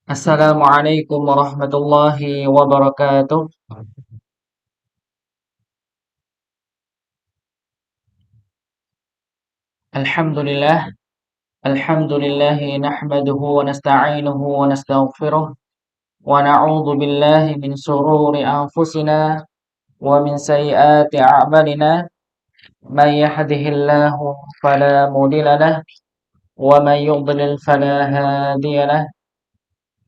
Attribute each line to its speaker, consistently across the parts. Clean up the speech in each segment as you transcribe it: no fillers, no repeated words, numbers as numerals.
Speaker 1: Assalamualaikum warahmatullahi wabarakatuh. Alhamdulillah, alhamdulillahi nahmaduhu wa nasta'inuhu wa nastaghfiruh wa na'udzu billahi min shururi anfusina wa min sayyiati a'malina. May yahdihillahu fala mudilla lahu wa may yudlil fala hadiya lahu.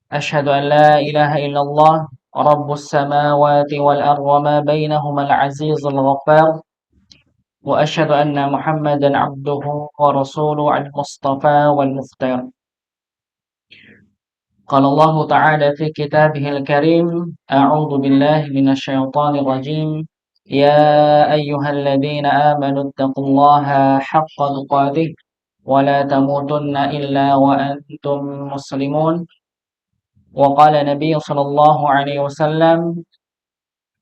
Speaker 1: Asyhadu an la ilaha illallah rabbus samawati wal ardi wa ma bainahuma al-'azizul ghaffar. وأشهد أن محمدا عبده ورسوله المصطفى والمختار. قال الله تعالى في كتابه الكريم: أعوذ بالله من الشيطان الرجيم. يا أيها الذين آمنوا اتقوا الله حق تقاته ولا تموتن إلا وأنتم مسلمون. وقال النبي صلى الله عليه وسلم: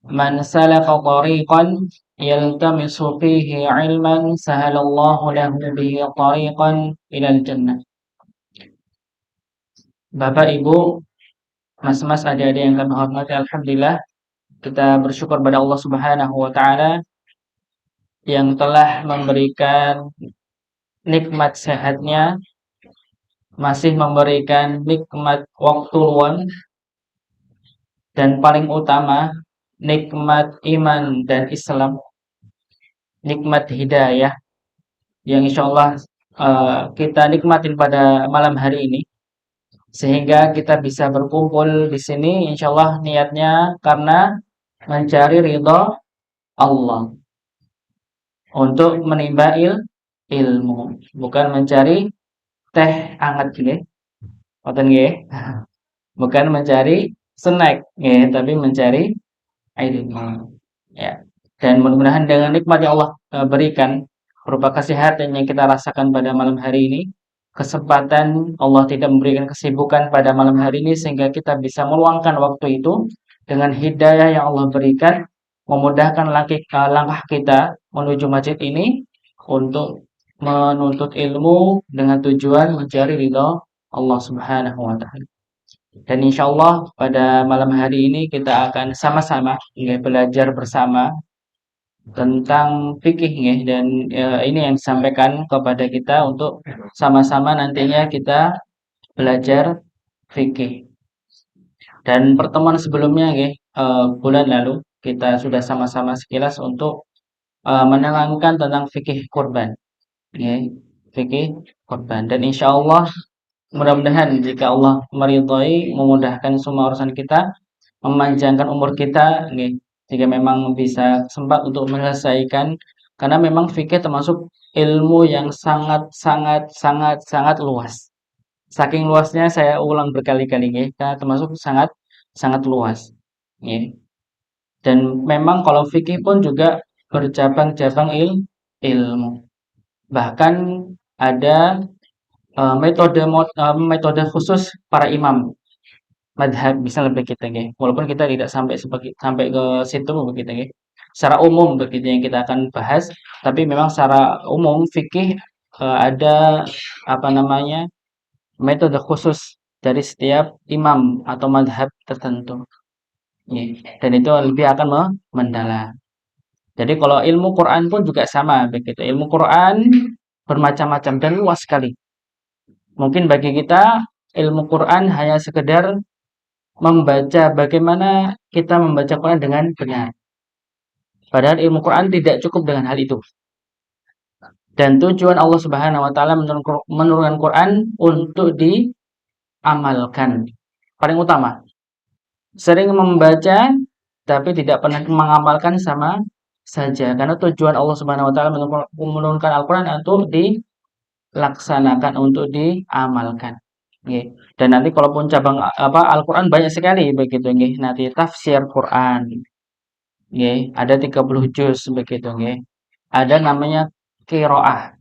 Speaker 1: من سلك طريقا يلتمس فيه علما سهل الله له به طريقا إلى الجنة. Bapak, Ibu, mas-mas, adik-adik yang kami hormati, alhamdulillah kita bersyukur pada Allah Subhanahu wa taala yang telah memberikan nikmat sehatnya, masih memberikan nikmat waktu luang, dan paling utama nikmat iman dan Islam, nikmat hidayah yang insyaallah kita nikmatin pada malam hari ini, sehingga kita bisa berkumpul di sini insyaallah niatnya karena mencari ridha Allah, untuk menimba ilmu, bukan mencari teh anget nggih, ngoten nggih. Bukan mencari snack nggih, tapi mencari ilmu. Ya. Dan mudah-mudahan dengan nikmat yang Allah berikan berupa kesehatan yang kita rasakan pada malam hari ini, kesempatan Allah tidak memberikan kesibukan pada malam hari ini sehingga kita bisa meluangkan waktu itu dengan hidayah yang Allah berikan, memudahkan langkah kita menuju masjid ini untuk menuntut ilmu dengan tujuan mencari ridha Allah Subhanahu wa taala. Dan insyaallah pada malam hari ini kita akan sama-sama belajar bersama tentang fikih nggih, dan ini yang disampaikan kepada kita untuk sama-sama nantinya kita belajar fikih. Dan pertemuan sebelumnya nggih, bulan lalu kita sudah sama-sama sekilas untuk menerangkan tentang fikih kurban nggih, fikih kurban. Dan insyaallah mudah-mudahan jika Allah meridhai, memudahkan semua urusan kita, memanjangkan umur kita nggih, jika memang bisa sempat untuk menyelesaikan, karena memang fikih termasuk ilmu yang sangat sangat sangat sangat luas. Saking luasnya saya ulang berkali-kali nggih, karena termasuk sangat sangat luas nggih. Dan memang kalau fikih pun juga bercabang-cabang ilmu. Bahkan ada metode khusus para imam madhab misalnya begitu nggih. Walaupun kita tidak sampai ke situ begitu nggih. Secara umum begitu yang kita akan bahas, tapi memang secara umum fikih ada apa namanya, metode khusus dari setiap imam atau madhab tertentu. Nggih. Dan itu lebih akan mendalam. Jadi kalau ilmu Quran pun juga sama begitu. Ilmu Quran bermacam-macam dan luas sekali. Mungkin bagi kita ilmu Quran hanya sekedar membaca, bagaimana kita membaca Quran dengan benar. Padahal ilmu Quran tidak cukup dengan hal itu. Dan tujuan Allah Subhanahu wa taala menurunkan Quran untuk diamalkan. Paling utama. Sering membaca tapi tidak pernah mengamalkan sama saja. Karena tujuan Allah Subhanahu wa taala menurunkan Al-Quran untuk dilaksanakan, untuk diamalkan. Nggih. Dan nanti kalaupun cabang Al-Quran banyak sekali begitu nggih. Nanti tafsir Quran. Nggih, ada 30 juz begitu nggih. Ada namanya qiraah.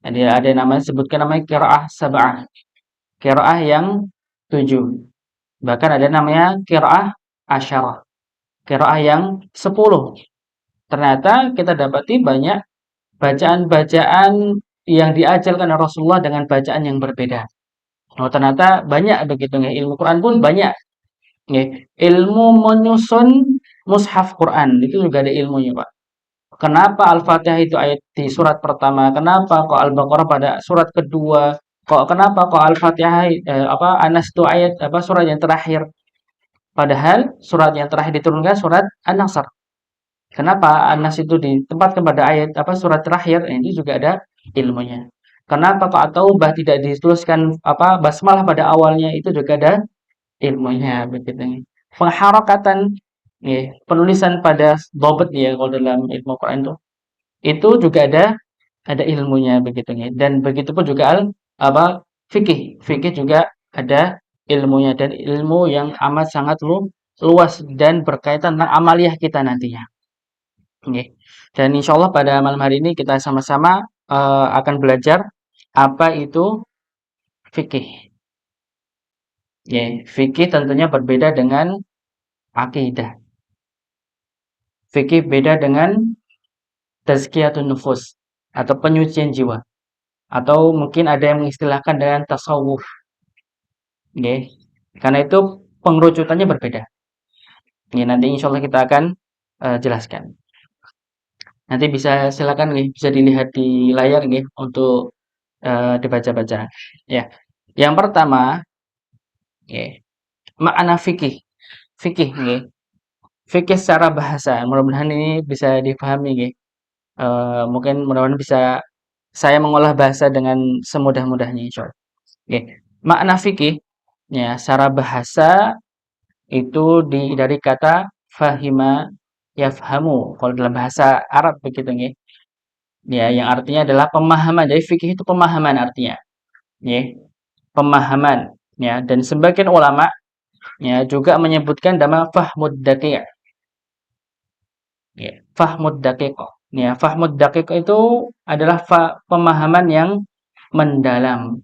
Speaker 1: Jadi ada namanya, sebutkan namanya qiraah sab'ah. Qiraah yang 7. Bahkan ada namanya qiraah asyarah. Qiraah yang 10. Ternyata kita dapati banyak bacaan-bacaan yang diajarkan Rasulullah dengan bacaan yang berbeda. Oh, ternyata banyak begitu nggih, ilmu Quran pun banyak nggih. Ilmu menyusun mushaf Quran itu juga ada ilmunya, Pak. Kenapa Al-Fatihah itu ayat di surat pertama? Kenapa kok Al-Baqarah pada surat kedua? Kenapa kok Al-Fatihah An-Nas itu ayat surat yang terakhir? Padahal surat yang terakhir diturunkan surat An-Nasr. Kenapa An-Nas itu ditempatkan pada ayat surat terakhir? Ini juga ada ilmunya. Kenapa kok At-Taubah tidak dituliskan basmalah pada awalnya? Itu juga ada ilmunya begitu. Pengharakatan penulisan pada dobet ya kalau dalam ilmu Quran itu juga ada ilmunya begitu ya. Dan begitu pun juga fikih. Fikih juga ada ilmunya dan ilmu yang amat sangat luas dan berkaitan tentang amaliyah kita nantinya. Nggih. Dan insyaallah pada malam hari ini kita sama-sama akan belajar apa itu fikih. Fikih tentunya berbeda dengan akidah. Fikih beda dengan tazkiyatun nufus atau penyucian jiwa. Atau mungkin ada yang mengistilahkan dengan tasawuf. Karena itu pengerucutannya berbeda. Nanti insyaallah kita akan jelaskan. Nanti silakan bisa dilihat di layar untuk dibaca-baca. Ya. Yang pertama, makna fikih. Fikih Fikih secara bahasa. Mudah-mudahan ini bisa dipahami mungkin mudah-mudahan bisa saya mengolah bahasa dengan semudah-mudahnya insyaallah. Makna fikih secara bahasa itu dari kata fahima yafhamu kalau dalam bahasa Arab begitu yang artinya adalah pemahaman. Jadi fikih itu pemahaman artinya. Pemahaman dan sebagian ulama juga menyebutkan nama fahmud daqiq. Fahmud daqiq. Fahmud daqiq itu adalah pemahaman yang mendalam.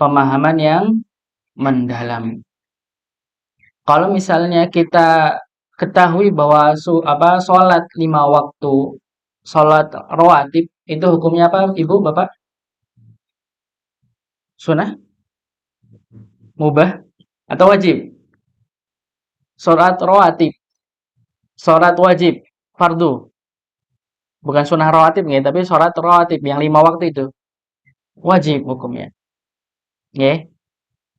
Speaker 1: Pemahaman yang mendalam. Kalau misalnya kita ketahui bahwa sholat 5 waktu, sholat rawatib itu hukumnya apa, Ibu, Bapak? Sunnah? Mubah? Atau wajib? Sholat rawatib, sholat wajib, fardu. Bukan sunnah rawatib tapi sholat rawatib yang 5 waktu itu. Wajib hukumnya.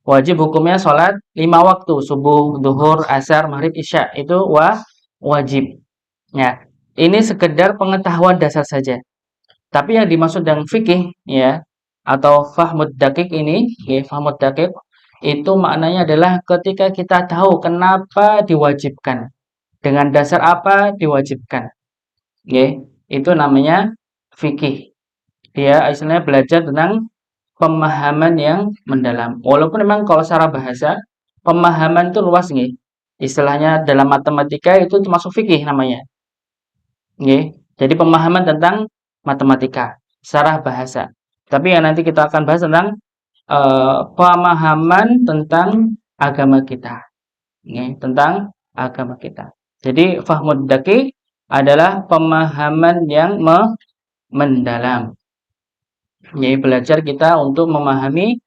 Speaker 1: Wajib hukumnya sholat 5 waktu, subuh, duhur, asar, maghrib, isya. Itu wajib. Ini sekedar pengetahuan dasar saja. Tapi yang dimaksud dengan fikih atau fahmud daqiq ini, fahmud daqiq itu maknanya adalah ketika kita tahu kenapa diwajibkan. Dengan dasar apa diwajibkan. Itu namanya fikih. Dia istilahnya belajar tentang pemahaman yang mendalam. Walaupun memang kalau secara bahasa pemahaman itu luas Istilahnya dalam matematika itu termasuk fikih namanya. Jadi pemahaman tentang matematika secara bahasa. Tapi yang nanti kita akan bahas tentang pemahaman tentang agama kita. Tentang agama kita. Jadi fahmud daqiq adalah pemahaman yang mendalam. Belajar kita untuk memahami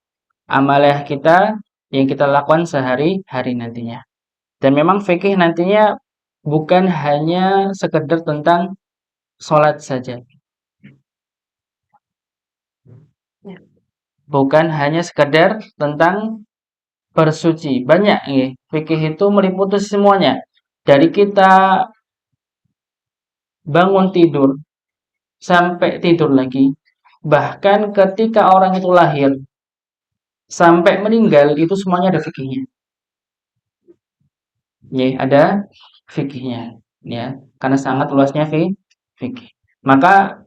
Speaker 1: amalah kita yang kita lakukan sehari-hari nantinya. Dan memang fikih nantinya bukan hanya sekedar tentang sholat saja. Bukan hanya sekedar tentang bersuci. Banyak fikih itu meliputi semuanya. Dari kita bangun tidur sampai tidur lagi. Bahkan ketika orang itu lahir sampai meninggal itu semuanya ada fikihnya. Ada fikihnya karena sangat luasnya fikih. Maka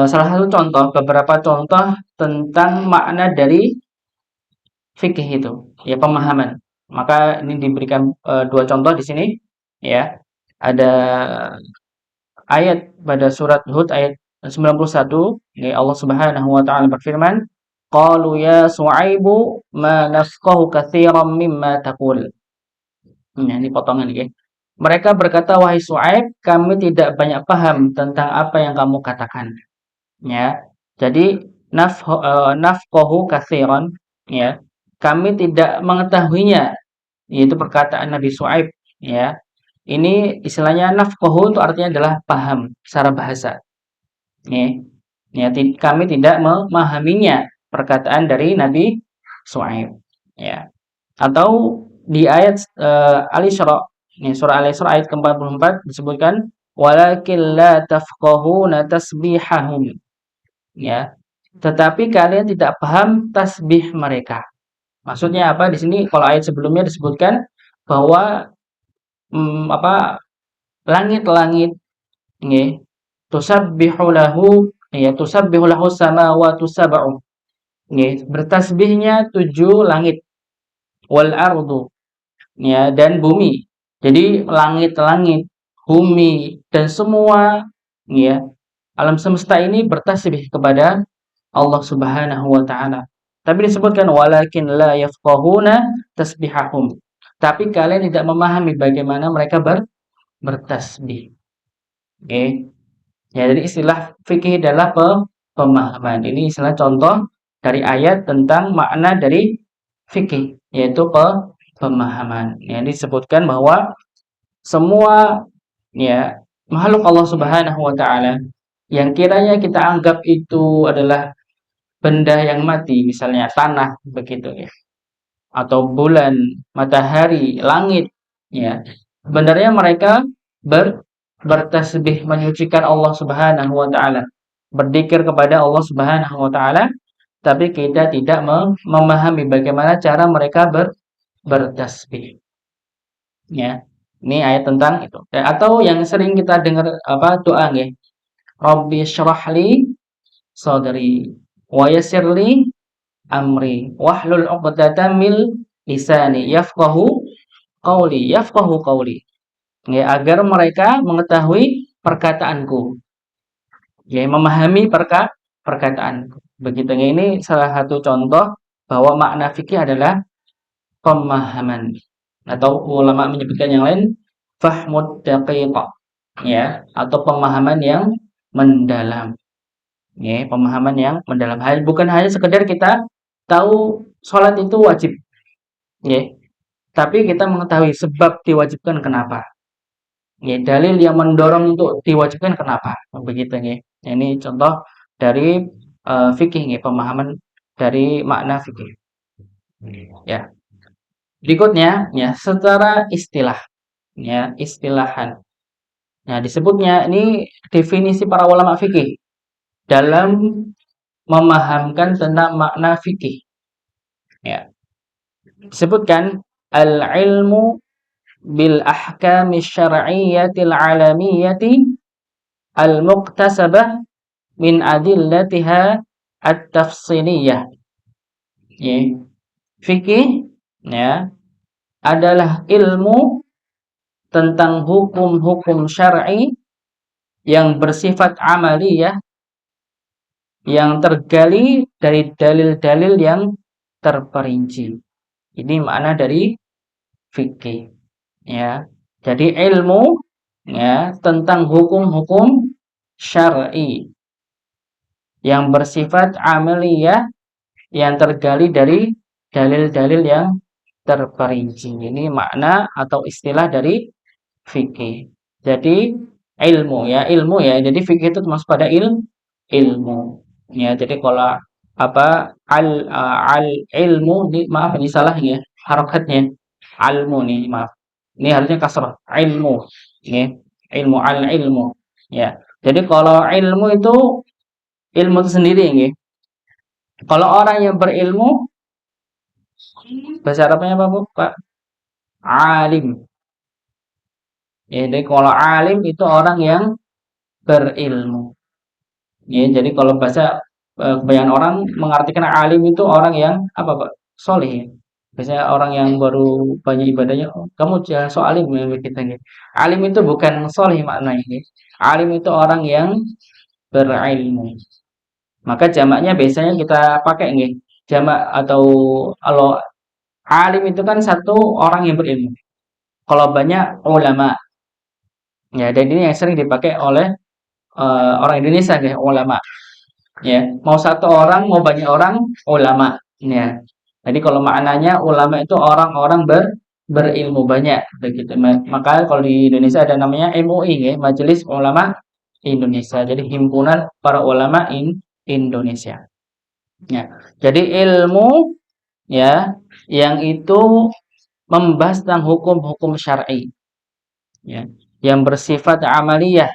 Speaker 1: salah satu beberapa contoh tentang makna dari fikih itu pemahaman. Maka ini diberikan 2 contoh di sini Ada ayat pada surat Hud ayat 91 Allah Subhanahu wa taala berfirman, "Qalu ya Shu'aibu ma nafqahu katsiran mimma taqul." Ini potongan Mereka berkata, "Wahai Shu'aib, kami tidak banyak paham tentang apa yang kamu katakan." ya. Jadi nafqahu katsiran, ya. Kami tidak mengetahuinya, yaitu perkataan Nabi Syuaib, ya. Ini istilahnya nafqahu itu artinya adalah paham secara bahasa, ya. Ya, kami tidak memahaminya, perkataan dari Nabi Syuaib, ya. Atau di ayat Al-Isra, ini surah Al-Isra ayat ke-44 disebutkan walakin la tafqahuna tasbihahum, ya. Tetapi kalian tidak paham tasbih mereka. Maksudnya apa di sini? Kalau ayat sebelumnya disebutkan bahwa apa langit-langit nggih tusabbihu lahu ya tusabbihu lahu samawati sab'u nggih bertasbihnya 7 langit wal ardu ya dan bumi. Jadi langit-langit, bumi dan semua ya alam semesta ini bertasbih kepada Allah Subhanahu wa taala. Tapi disebutkan walakin la yafqahuna tasbihahum. Tapi kalian tidak memahami bagaimana mereka bertasbih. Oke. Ya, jadi istilah fikih adalah pemahaman. Ini istilah contoh dari ayat tentang makna dari fikih, yaitu pemahaman. Ya, disebutkan bahwa semua ya makhluk Allah Subhanahu wa taala yang kiranya kita anggap itu adalah benda yang mati, misalnya tanah begitu ya, atau bulan, matahari, langit, ya. Sebenarnya mereka bertasbih menyucikan Allah Subhanahu wa taala, berzikir kepada Allah Subhanahu wa taala, tapi kita tidak memahami bagaimana cara mereka bertasbih. Ya. Ini ayat tentang itu. Ya, atau yang sering kita dengar apa doa nggih. Rabbi syrah li sadri wa yassir li amri wahlul 'uqdatam min lisani yafqahu qawli ya agar mereka mengetahui perkataanku ya memahami perkataanku begitu ya ini salah satu contoh bahwa makna fikih adalah pemahaman atau ulama menyebutkan yang lain fahmud daqiq ya atau pemahaman yang mendalam ya pemahaman yang mendalam bukan hanya sekedar kita tahu sholat itu wajib ya tapi kita mengetahui sebab diwajibkan kenapa ya dalil yang mendorong untuk diwajibkan kenapa begitu ya ini contoh dari fikih ya pemahaman dari makna fikih ya berikutnya ya secara istilah ya istilahan nah disebutnya ini definisi para ulama fikih dalam memahamkan tentang makna fikih ya disebutkan al-ilmu bil ahkami syar'iyyatil alamiyyati al-muqtasabah min adillatiha at-tafsiliyah. Ya. Fikih ya adalah ilmu tentang hukum-hukum syar'i yang bersifat amaliyah yang tergali dari dalil-dalil yang terperinci. Ini makna dari fikih. Ya. Jadi ilmu ya tentang hukum-hukum syar'i yang bersifat amaliyah yang tergali dari dalil-dalil yang terperinci. Ini makna atau istilah dari fikih. Jadi ilmu ya. Jadi fikih itu termasuk pada ilmu. Ya, jadi kalau apa al ilmu ini maaf ini salah ya harokatnya. Almu nih maaf. Ini harusnya kasrah. Ilmu. Ya. Ilmu al-ilmu. Ya. Jadi kalau ilmu itu sendiri ya. Kalau orang yang berilmu bahasa Arabnya apa Bu? Pak? Alim. Ya, jadi kalau alim itu orang yang berilmu. Ya, jadi kalau bahasa kebanyakan orang mengartikan alim itu orang yang apa Pak? Soleh. Ya. Biasanya orang yang baru banyak ibadahnya, oh, kamu jangan so alim ya kita gitu. Alim itu bukan soleh maknanya. Ya. Alim itu orang yang berilmu. Maka jamaknya biasanya kita pakai nih. Jamak atau kalau alim itu kan satu orang yang berilmu. Kalau banyak ulama. Ya, dan ini yang sering dipakai oleh orang Indonesia ya, ulama. Ya, mau satu orang, mau banyak orang, ulama. Ya. Jadi kalau maknanya ulama itu orang-orang berilmu banyak, begitu. Maka kalau di Indonesia ada namanya MUI, ya, Majelis Ulama Indonesia. Jadi himpunan para ulama Indonesia. Ya. Jadi ilmu, ya, yang itu membahas tentang hukum-hukum syar'i, ya, yang bersifat amaliyah.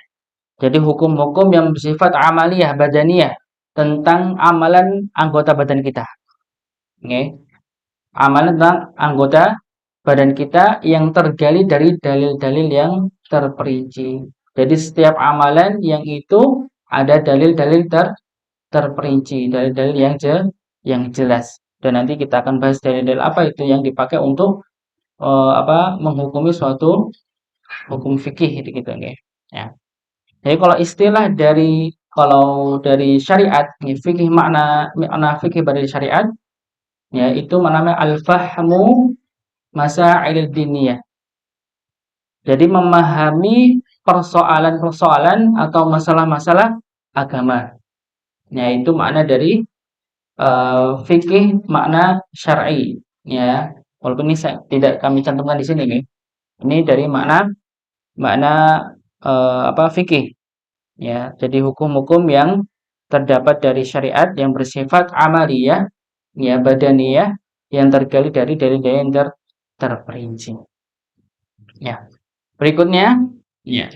Speaker 1: Jadi hukum-hukum yang bersifat amaliyah badaniyah tentang amalan anggota badan kita. Oke. Amalan tentang anggota badan kita yang tergali dari dalil-dalil yang terperinci. Jadi setiap amalan yang itu ada dalil-dalil terperinci, dalil-dalil yang jelas. Dan nanti kita akan bahas dalil-dalil apa itu yang dipakai untuk menghukumi suatu hukum fikih gitu, okay? Ya. Jadi kalau dari syariat, fikih makna makna fikih dari syariat, ya itu namanya al-fahmu masailid diniyah. Jadi memahami persoalan-persoalan atau masalah-masalah agama. Ya itu makna dari fikih makna syar'i. Ya, walaupun ini tidak kami cantumkan di sini, nih. Ini dari makna makna fikih. Ya, jadi hukum-hukum yang terdapat dari syariat yang bersifat amaliyah, ya badaniyah, yang tergali dari dalil-dalil yang terperinci. Ya, berikutnya, ya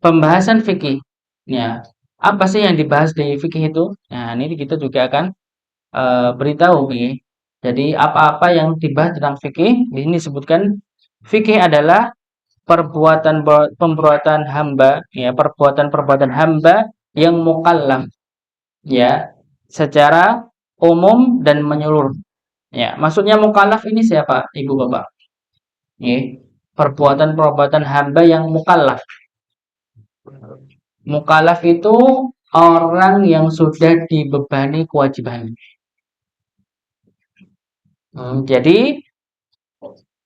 Speaker 1: pembahasan fikih. Ya, apa sih yang dibahas di fikih itu? Nah, ini kita juga akan beritahu nih. Jadi apa-apa yang dibahas tentang fikih, di sini disebutkan fikih adalah perbuatan hamba, ya perbuatan-perbuatan hamba yang mukallaf, ya secara umum dan menyeluruh. Ya, maksudnya mukallaf ini siapa, Ibu Bapak? Ya, perbuatan-perbuatan hamba yang mukallaf. Mukallaf itu orang yang sudah dibebani kewajiban. Jadi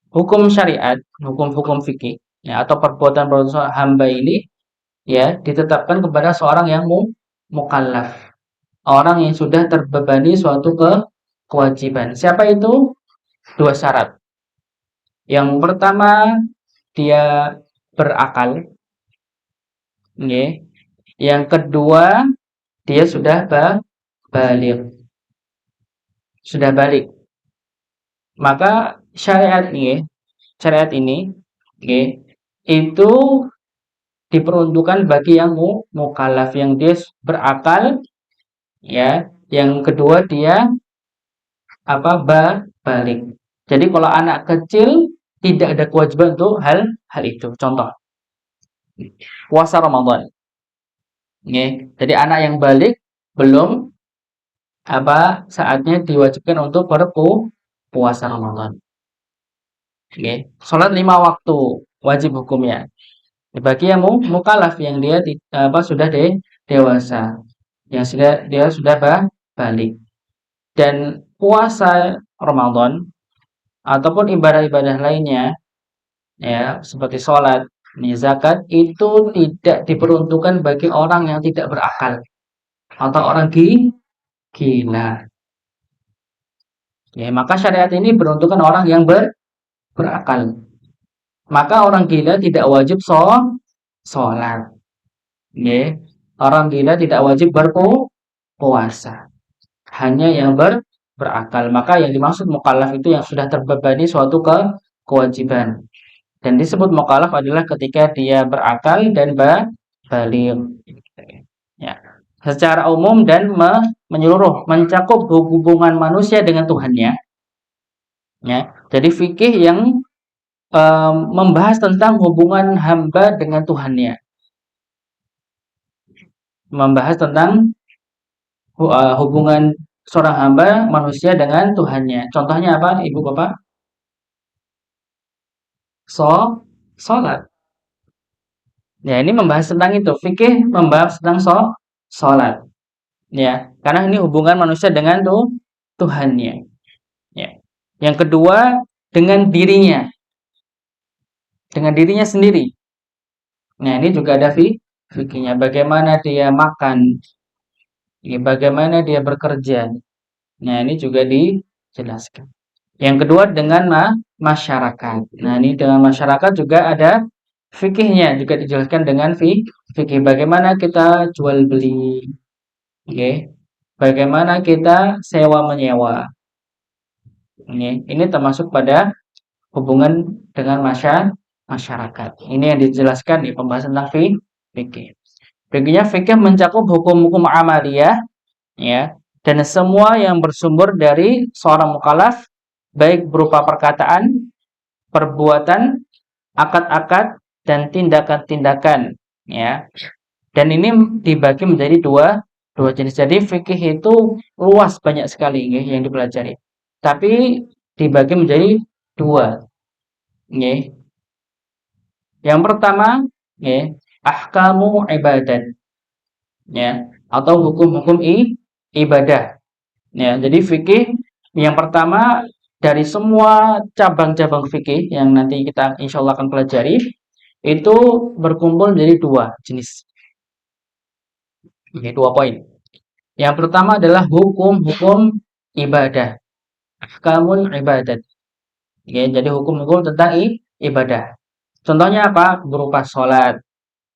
Speaker 1: hukum syariat, hukum-hukum fikih, ya atau perbuatan-perbuatan hamba ini ya ditetapkan kepada seorang yang mukallaf, orang yang sudah terbebani suatu kewajiban. Siapa itu? Dua syarat. Yang pertama, dia berakal, ya. Yang kedua, dia sudah balik, sudah balik. Maka syariat ini, ya, itu diperuntukkan bagi yang mukallaf, yang dia berakal, ya. Yang kedua dia balik. Jadi kalau anak kecil tidak ada kewajiban untuk hal itu. Contoh, puasa Ramadan. Oke. Jadi anak yang balik belum saatnya diwajibkan untuk berpuasa Ramadan. Oke. Salat 5 waktu wajib hukumnya. Bagi yang mukallaf, yang dia sudah dewasa, yang dia sudah balik. Dan puasa Ramadan ataupun ibadah-ibadah lainnya, ya seperti sholat, zakat, itu tidak diperuntukkan bagi orang yang tidak berakal atau orang gila. Ya, maka syariat ini beruntukkan orang yang berakal. Maka orang gila tidak wajib sholat. Ya. Orang gila tidak wajib berpuasa. Hanya yang berakal. Maka yang dimaksud mukallaf itu yang sudah terbebani suatu kewajiban. Dan disebut mukallaf adalah ketika dia berakal dan baligh. Ya. Secara umum dan menyeluruh, mencakup hubungan manusia dengan Tuhannya. Ya. Jadi fikih yang membahas tentang hubungan hamba dengan Tuhannya. Membahas tentang hubungan seorang hamba manusia dengan Tuhannya. Contohnya apa, Ibu Bapak? Sholat. Ya, ini membahas tentang itu. Fikih membahas tentang sholat. Ya, karena ini hubungan manusia dengan Tuhannya. Ya. Yang kedua, dengan dirinya. Dengan dirinya sendiri. Nah, ini juga ada fikihnya. Bagaimana dia makan, Ya, bagaimana dia bekerja. Nah, ini juga dijelaskan. Yang kedua dengan masyarakat. Nah, ini dengan masyarakat juga ada fikihnya, juga dijelaskan dengan fikih. Bagaimana kita jual beli, oke? Bagaimana kita sewa menyewa. Ini termasuk pada hubungan dengan masyarakat. Ini yang dijelaskan di pembahasan tentang fikih. Fikihnya fikih mencakup hukum-hukum amaliyah, ya, dan semua yang bersumber dari seorang mukallaf, baik berupa perkataan, perbuatan, akad-akad, dan tindakan-tindakan, ya. Dan ini dibagi menjadi dua jenis. Jadi fikih itu luas, banyak sekali ya, yang dipelajari. Tapi dibagi menjadi dua, ya. Yang pertama, ya, ahkamu ibadat, ya, atau hukum-hukum ibadah. Ya, jadi fikih yang pertama dari semua cabang-cabang fikih yang nanti kita insya Allah akan pelajari itu berkumpul menjadi dua jenis. Ini dua poin. Yang pertama adalah hukum-hukum ibadah, ahkamul ibadat. Ya, jadi hukum-hukum tentang ibadah. Contohnya apa? Berupa sholat,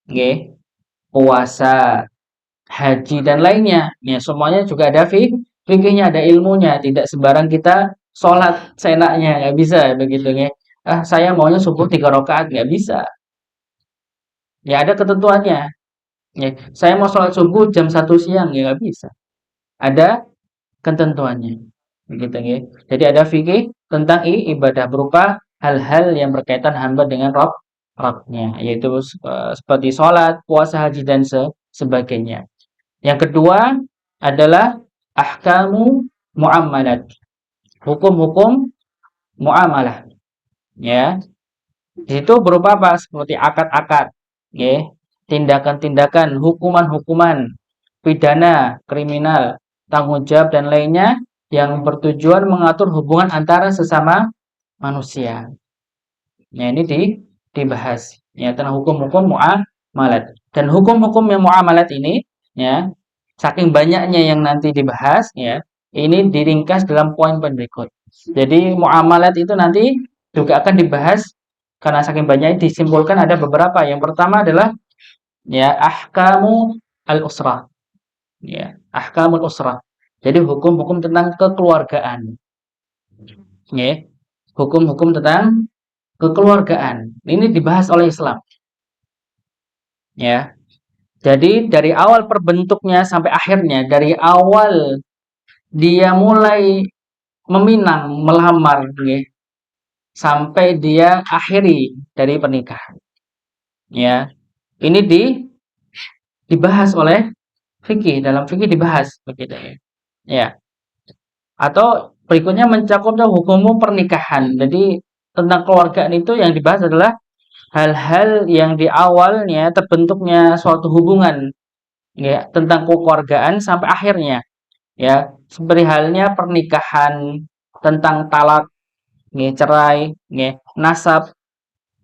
Speaker 1: ya, puasa, haji dan lainnya. Ya, semuanya juga ada fikihnya, ada ilmunya. Tidak sembarang kita sholat seenaknya, nggak bisa begitu ya. Ah, saya maunya subuh 3 rakaat, nggak bisa. Ya ada ketentuannya. Ya, saya mau sholat subuh jam 1 siang, ya nggak bisa. Ada ketentuannya. Begitu ya. Jadi ada fikih tentang ibadah berupa hal-hal yang berkaitan hamba dengan Rabbnya, yaitu seperti sholat, puasa, haji dan sebagainya. Yang kedua adalah ahkamu muamalat. Hukum-hukum muamalah, ya. Di situ berupa apa? Seperti akad-akad, ya. Tindakan-tindakan, hukuman-hukuman, pidana, kriminal, tanggung jawab dan lainnya yang bertujuan mengatur hubungan antara sesama manusia. Ya, ini dibahas ya tentang hukum-hukum muamalat. Dan hukum-hukum yang muamalat ini ya saking banyaknya yang nanti dibahas ya, ini diringkas dalam poin-poin berikut. Jadi muamalat itu nanti juga akan dibahas karena saking banyaknya disimpulkan ada beberapa. Yang pertama adalah ya ahkamu al-usrah. Ya, ahkamul usrah. Jadi hukum-hukum tentang kekeluargaan. Ya, hukum-hukum tentang kekeluargaan. Ini dibahas oleh Islam. Ya. Jadi dari awal perbentuknya sampai akhirnya, dari awal dia mulai meminang, melamar, ya, sampai dia akhiri dari pernikahan. Ya, ini dibahas oleh fikih, dalam fikih dibahas begitu ya. Ya, atau berikutnya mencakup hukum pernikahan. Jadi tentang keluargaan itu yang dibahas adalah hal-hal yang di awalnya terbentuknya suatu hubungan ya tentang kekeluargaan sampai akhirnya ya seperti halnya pernikahan, tentang talak, nggih, cerai, nggih, nasab,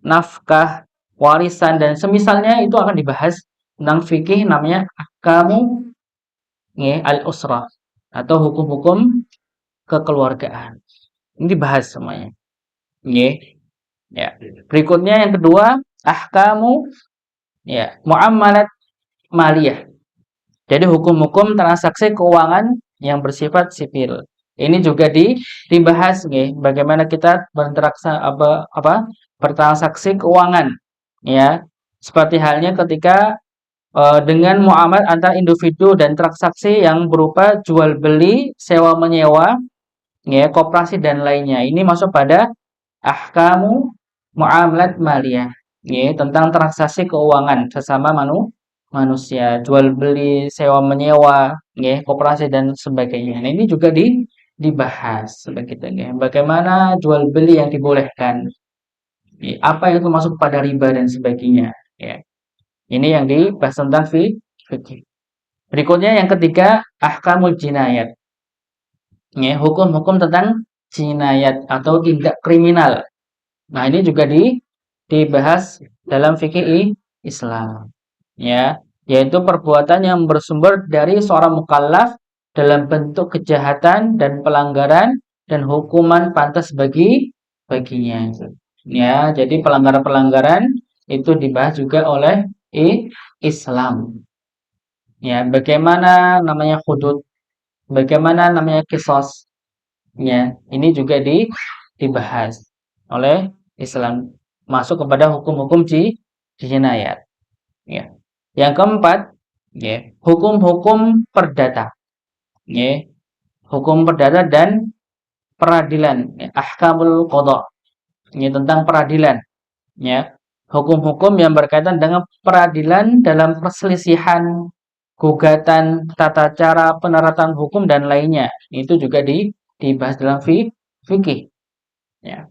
Speaker 1: nafkah, warisan dan semisalnya itu akan dibahas tentang fikih namanya ahkamu nggih al-usrah atau hukum-hukum kekeluargaan. Ini dibahas semuanya. Nggih. Ya. Berikutnya yang kedua, ahkamu ya muamalat maliyah. Jadi hukum-hukum transaksi keuangan yang bersifat sipil. Ini juga dibahas nih, bagaimana kita bertransaksi keuangan ya. Seperti halnya ketika dengan muamalah antar individu dan transaksi yang berupa jual beli, sewa menyewa, ya, koperasi dan lainnya. Ini masuk pada ahkamu muamalat maliyah, ya, tentang transaksi keuangan sesama manusia, jual beli, sewa menyewa, ya, koperasi dan sebagainya. Nah, ini juga dibahas begitu ya. Bagaimana jual beli yang dibolehkan, ya, apa yang termasuk pada riba dan sebagainya, ya. Ini yang dibahas tentang fikih. Berikutnya yang ketiga, ahkamul jinayat. Ya, hukum-hukum tentang jinayat atau tindak kriminal. Nah, ini juga dibahas dalam fikih Islam. Ya. yaitu perbuatan yang bersumber dari seorang mukallaf dalam bentuk kejahatan dan pelanggaran dan hukuman pantas baginya. Ya, jadi pelanggaran-pelanggaran itu dibahas juga oleh Islam. Ya, bagaimana namanya hudud, bagaimana namanya kisos. Ya, ini juga dibahas oleh Islam. Masuk kepada hukum-hukum jinayat. Ya. Yang keempat, ya, hukum-hukum perdata. Ya, hukum perdata dan peradilan. Ya, ahkamul qadha. Ini tentang peradilan. Ya, hukum-hukum yang berkaitan dengan peradilan dalam perselisihan, gugatan, tata cara penerapan hukum dan lainnya. Itu juga dibahas dalam fikih. Ya.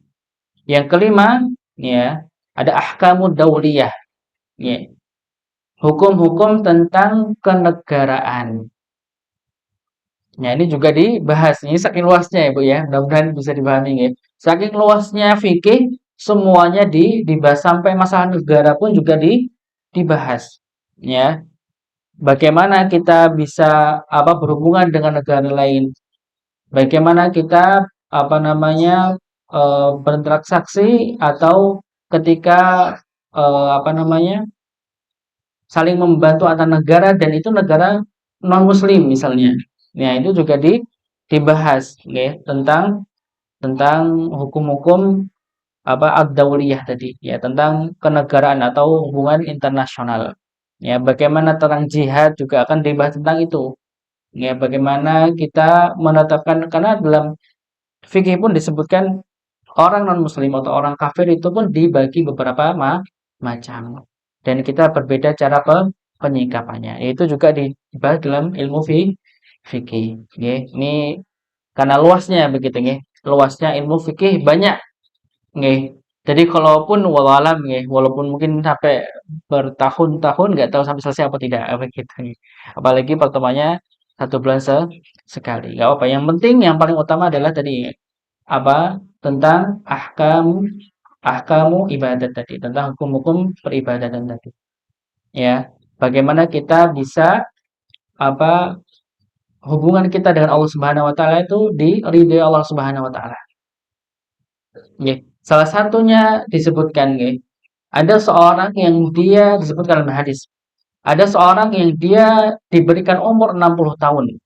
Speaker 1: Yang kelima, ya, ada ahkamud dauliyah. Ya, hukum-hukum tentang kenegaraan. Nah, ini juga dibahas. Ini saking luasnya ya, Bu ya. Mudah-mudahan bisa dipahami ya. Saking luasnya fikih, semuanya dibahas sampai masalah negara pun juga dibahas. Ya. Bagaimana kita bisa berhubungan dengan negara lain? Bagaimana kita berinteraksi atau ketika saling membantu antar negara dan itu negara non muslim misalnya. Nah, itu juga dibahas ya, tentang hukum-hukum ad-dauliyah tadi ya, tentang kenegaraan atau hubungan internasional. Ya, bagaimana tentang jihad juga akan dibahas tentang itu. Ya, bagaimana kita menetapkan, karena dalam fikih pun disebutkan orang non-muslim atau orang kafir itu pun dibagi beberapa macam. Dan kita berbeda cara penyikapannya. Itu juga dibahas dalam ilmu fikih. Nggih. Ini karena luasnya begitu nggih. Luasnya ilmu fikih banyak nggih. Jadi kalaupun walau alam nggih, walaupun mungkin sampai bertahun-tahun nggak tahu sampai selesai apa tidak begitu nggih. Apalagi pertemuannya 1 bulan sekali. Nggak apa. Yang penting yang paling utama adalah tadi tentang ahkamu ibadat tadi, tentang hukum-hukum peribadatan tadi. Ya, bagaimana kita bisa apa hubungan kita dengan Allah Subhanahu wa taala itu diridhoi Allah Subhanahu wa taala. Ya, salah satunya disebutkan nggih, ada seorang yang dia disebutkan dalam hadis. Ada seorang yang dia diberikan umur 60 tahun.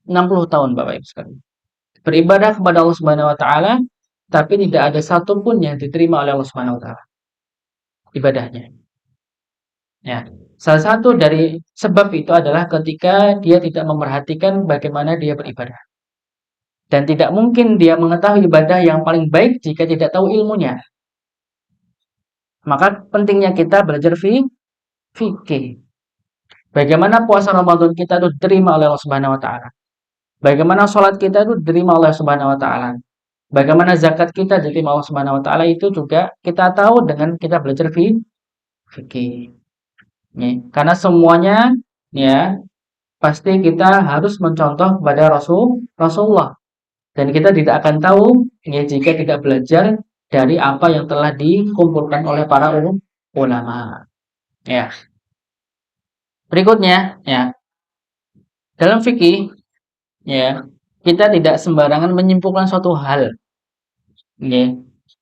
Speaker 1: 60 tahun Bapak Ibu sekalian. Beribadah kepada Allah Subhanahu wa taala tapi tidak ada satupun yang diterima oleh Allah Subhanahu wa taala ibadahnya. Ya, salah satu dari sebab itu adalah ketika dia tidak memerhatikan bagaimana dia beribadah. Dan tidak mungkin dia mengetahui ibadah yang paling baik jika tidak tahu ilmunya. Maka pentingnya kita belajar fikih. Bagaimana puasa Ramadan kita itu diterima oleh Allah Subhanahu wa taala. Bagaimana sholat kita itu diterima oleh Allah Subhanahu wa taala. Bagaimana zakat kita diterima Allah Subhanahu wa taala itu juga kita tahu dengan kita belajar fikih. Karena semuanya ya pasti kita harus mencontoh kepada Rasulullah. Dan kita tidak akan tahu ya jika tidak belajar dari apa yang telah dikumpulkan oleh para ulama. Ya. Berikutnya, ya, dalam fikih, ya, kita tidak sembarangan menyimpulkan suatu hal. Ya.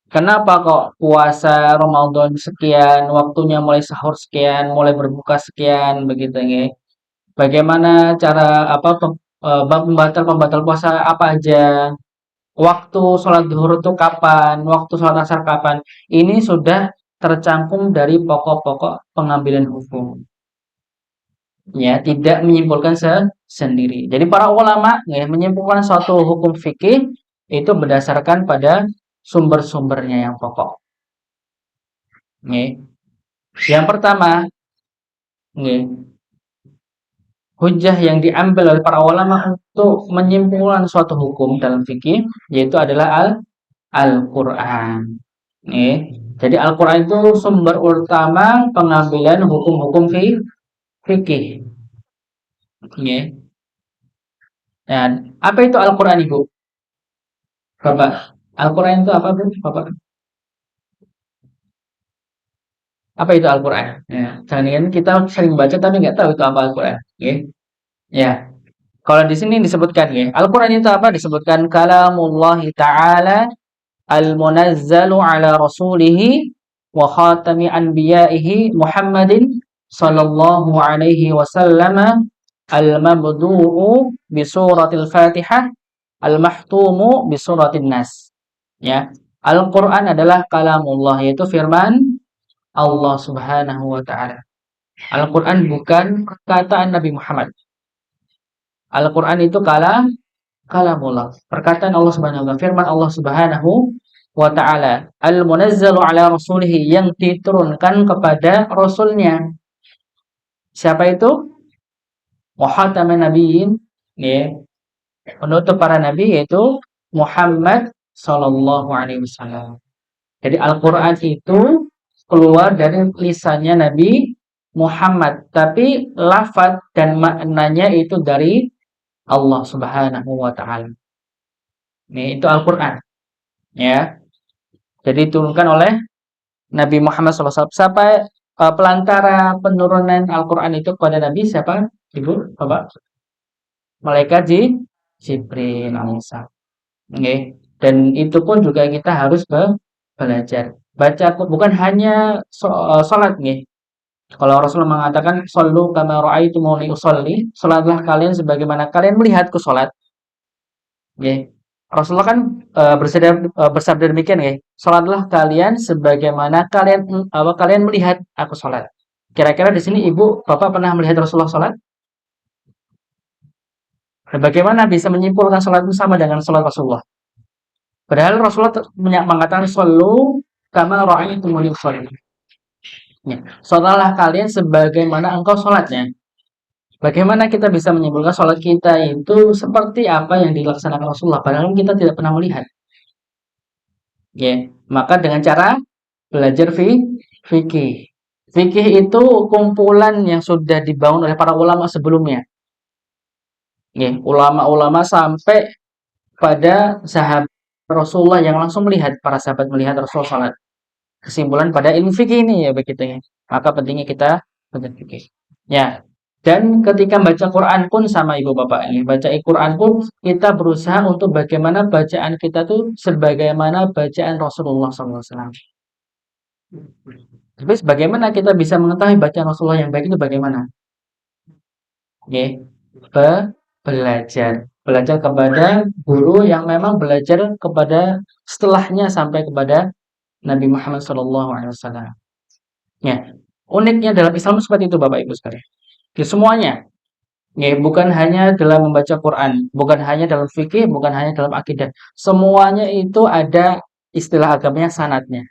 Speaker 1: Kenapa kok puasa Ramadan sekian, waktunya mulai sahur sekian, mulai berbuka sekian, begitu ya. Bagaimana cara pembatal puasa apa aja? Waktu sholat zuhur itu kapan? Waktu sholat asar kapan? Ini sudah tercantum dari pokok-pokok pengambilan hukum. Ya, tidak menyimpulkan sendiri. Jadi para ulama ya, menyimpulkan suatu hukum fikih itu berdasarkan pada sumber-sumbernya yang pokok. Ya. Yang pertama, ya, hujah yang diambil oleh para ulama untuk menyimpulkan suatu hukum dalam fikih yaitu adalah Al-Quran. Jadi Al-Quran itu sumber utama pengambilan hukum-hukum fikih. Dan apa itu Al-Quran Ibu? Bapak, Al-Quran itu apa Bu? Bapak? Apa itu Al-Qur'an? Ya, jangan kita sering baca tapi nggak tahu itu apa Al-Qur'an, nggih. Ya, kalau di sini disebutkan nggih, Al-Qur'an itu apa? Disebutkan kalamullahi ta'ala al-munazzalu ala rasulihi wa khatami anbiya'ihi Muhammadin sallallahu alaihi wasallam al-mabdu'u bi suratil Fatihah al-mahtumu bi suratin Nas. Ya. Al-Qur'an adalah kalamullah yaitu firman Allah Subhanahu wa taala. Al-Qur'an bukan perkataan Nabi Muhammad. Al-Qur'an itu kalamullah. Perkataan Allah Subhanahu wa taala, firman Allah Subhanahu wa taala. Al-munazzalu ala rasulih yang diturunkan kepada rasulnya. Siapa itu? Muhammad nabiyyin, ya, penutup para nabi yaitu Muhammad sallallahu alaihi wasallam. Jadi Al-Qur'an itu keluar dari lisannya Nabi Muhammad, tapi lafaz dan maknanya itu dari Allah Subhanahu wa taala. Ini itu Al-Qur'an, ya. Jadi diturunkan oleh Nabi Muhammad SAW. Siapa pelantara penurunan Al-Qur'an itu kepada Nabi siapa? Ibu, Bapak? Malaikat Jibril alaihissalam. Nggih. Dan itu pun juga kita harus belajar. Baca bukan hanya salat nggih. Kalau Rasulullah mengatakan shollu kama ra'aitumuni usolli, salatlah kalian sebagaimana kalian melihatku salat. Nggih. Rasulullah kan bersabda demikian nggih. Salatlah kalian sebagaimana kalian melihat aku salat. Kira-kira di sini Ibu, Bapak pernah melihat Rasulullah salat? Bagaimana bisa menyimpulkan salat itu sama dengan salat Rasulullah? Padahal Rasulullah mengatakan shollu kama ra'aitumuni usolli. Ya, salatlah kalian sebagaimana engkau salatnya. Bagaimana kita bisa menyimpulkan sholat kita itu seperti apa yang dilaksanakan Rasulullah, padahal kita tidak pernah melihat. Ya, maka dengan cara belajar fikih. Fikih itu kumpulan yang sudah dibangun oleh para ulama sebelumnya. Ya, ulama-ulama sampai pada sahabat Rasulullah yang langsung melihat, para sahabat melihat Rasulullah sholat. Kesimpulan pada ilmu fikih ini ya begitu ya. Maka pentingnya kita belajar fikih. Ya, dan ketika baca Quran pun sama ibu bapak ini. Baca Quran pun kita berusaha untuk bagaimana bacaan kita tuh sebagaimana bacaan Rasulullah SAW. Terus bagaimana kita bisa mengetahui bacaan Rasulullah yang baik itu bagaimana? Oke, belajar. Belajar kepada guru yang memang belajar kepada setelahnya sampai kepada Nabi Muhammad SAW. Ya, uniknya dalam Islam seperti itu Bapak Ibu sekalian. Di semuanya. Ya, bukan hanya dalam membaca Quran, bukan hanya dalam fikih, bukan hanya dalam akidah. Semuanya itu ada istilah agamanya sanadnya.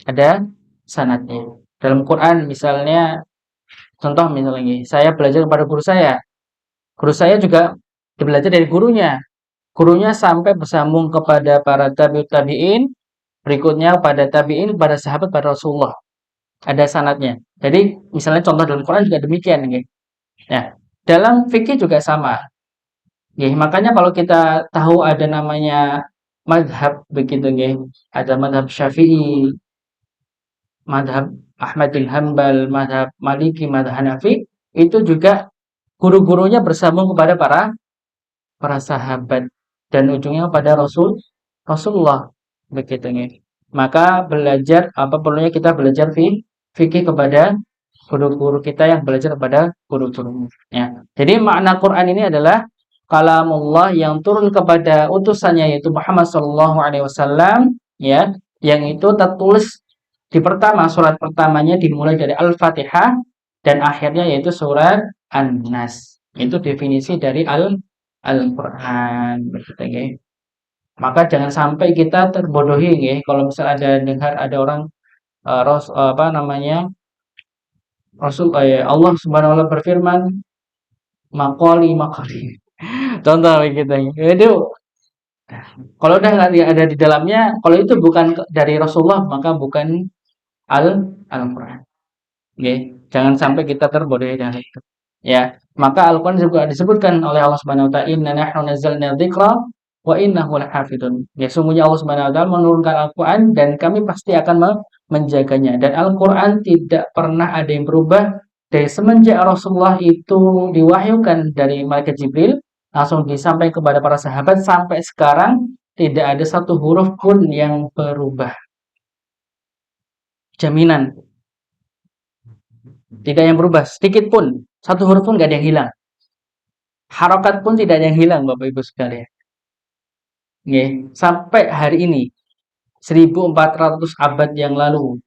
Speaker 1: Ada sanadnya. Dalam Quran misalnya, contoh misalnya, saya belajar kepada guru saya. Guru saya juga belajar dari gurunya. Gurunya sampai bersambung kepada para tabi'in, berikutnya pada tabi'in, pada sahabat, pada Rasulullah. Ada sanadnya. Jadi misalnya contoh dalam Quran juga demikian. Gitu. Nah, dalam fikih juga sama. Ya, makanya kalau kita tahu ada namanya madhab begitu nggih. Ada madhab Syafi'i, madhab Ahmad bin Hanbal, madhab Maliki, madhab Hanafi, itu juga guru-gurunya bersambung kepada para sahabat dan ujungnya pada Rasulullah begitu nggih. Maka belajar apa perlunya kita belajar fikih kepada guru-guru kita yang belajar kepada guru-guru. Ya. Jadi makna Quran ini adalah kalamullah yang turun kepada utusannya yaitu Muhammad sallallahu alaihi wasallam ya, yang itu tertulis di pertama surat pertamanya dimulai dari Al-Fatihah dan akhirnya yaitu surat An-Nas. Itu definisi dari Al-Qur'an begitu ya. Maka jangan sampai kita terbodohi ya kalau misal ada dengar ada orang apa namanya Allah Subhanahu wa taala berfirman maqali. Contoh begitu. Itu kalau udah nggak ada di dalamnya, kalau itu bukan dari Rasulullah maka bukan Al-Qur'an. Oke, jangan sampai kita terbodohi dengan itu. Ya, maka Al-Qur'an juga disebutkan oleh Allah Subhanahu wa taala, "Inna nahnu nazzalna dzikra wa innahu lahafidun." Ya, sungguhnya Allah Subhanahu wa taala menurunkan Al-Qur'an dan kami pasti akan menjaganya. Dan Al-Quran tidak pernah ada yang berubah dari semenjak Rasulullah itu diwahyukan dari malaikat Jibril, langsung disampaikan kepada para sahabat sampai sekarang tidak ada satu huruf pun yang berubah. Jaminan, tidak yang berubah sedikit pun, satu huruf pun nggak ada yang hilang. Harokat pun tidak ada yang hilang, Bapak Ibu sekalian. Nggih, sampai hari ini 1400 abad yang lalu,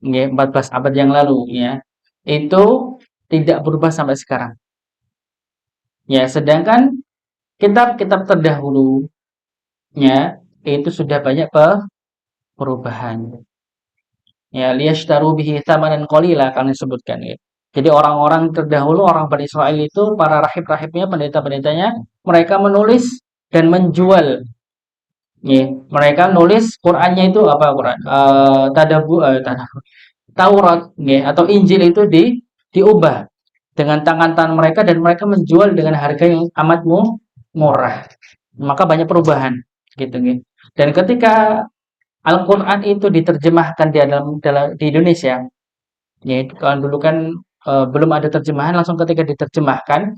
Speaker 1: nggih, 14 abad yang lalu ya. Itu tidak berubah sampai sekarang. Ya, sedangkan kitab-kitab terdahulunya itu sudah banyak perubahan. Ya, liyashtaru bihi tsamanan qalila kan disebutkan ya. Jadi orang-orang terdahulu, orang Bani Israel itu, para rahib-rahibnya, pendeta-pendetanya, mereka menulis dan menjual. Ya, mereka nulis Qur'annya itu apa Qur'an? Taurat ya, atau Injil itu diubah dengan tangan-tangan mereka dan mereka menjual dengan harga yang amat murah. Maka banyak perubahan gitu ya. Dan ketika Al-Qur'an itu diterjemahkan di Indonesia, ya kalau dulu kan belum ada terjemahan, langsung ketika diterjemahkan,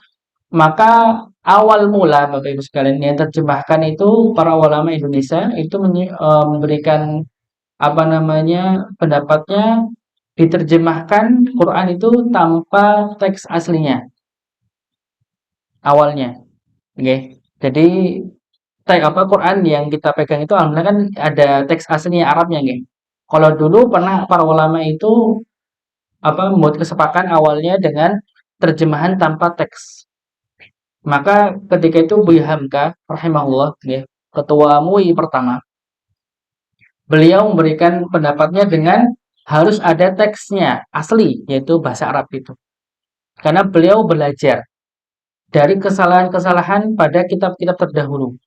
Speaker 1: maka awal mula Bapak Ibu sekalian yang terjemahkan itu para ulama Indonesia itu memberikan apa namanya pendapatnya diterjemahkan Quran itu tanpa teks aslinya awalnya. Oke. Jadi teks apa Quran yang kita pegang itu alhamdulillah kan ada teks aslinya Arabnya nggih. Kalau dulu pernah para ulama itu apa membuat kesepakatan awalnya dengan terjemahan tanpa teks. Maka ketika itu Buya Hamka rahimahullah nggih, ketua MUI pertama, beliau memberikan pendapatnya dengan harus ada teksnya asli yaitu bahasa Arab itu. Karena beliau belajar dari kesalahan-kesalahan pada kitab-kitab terdahulu.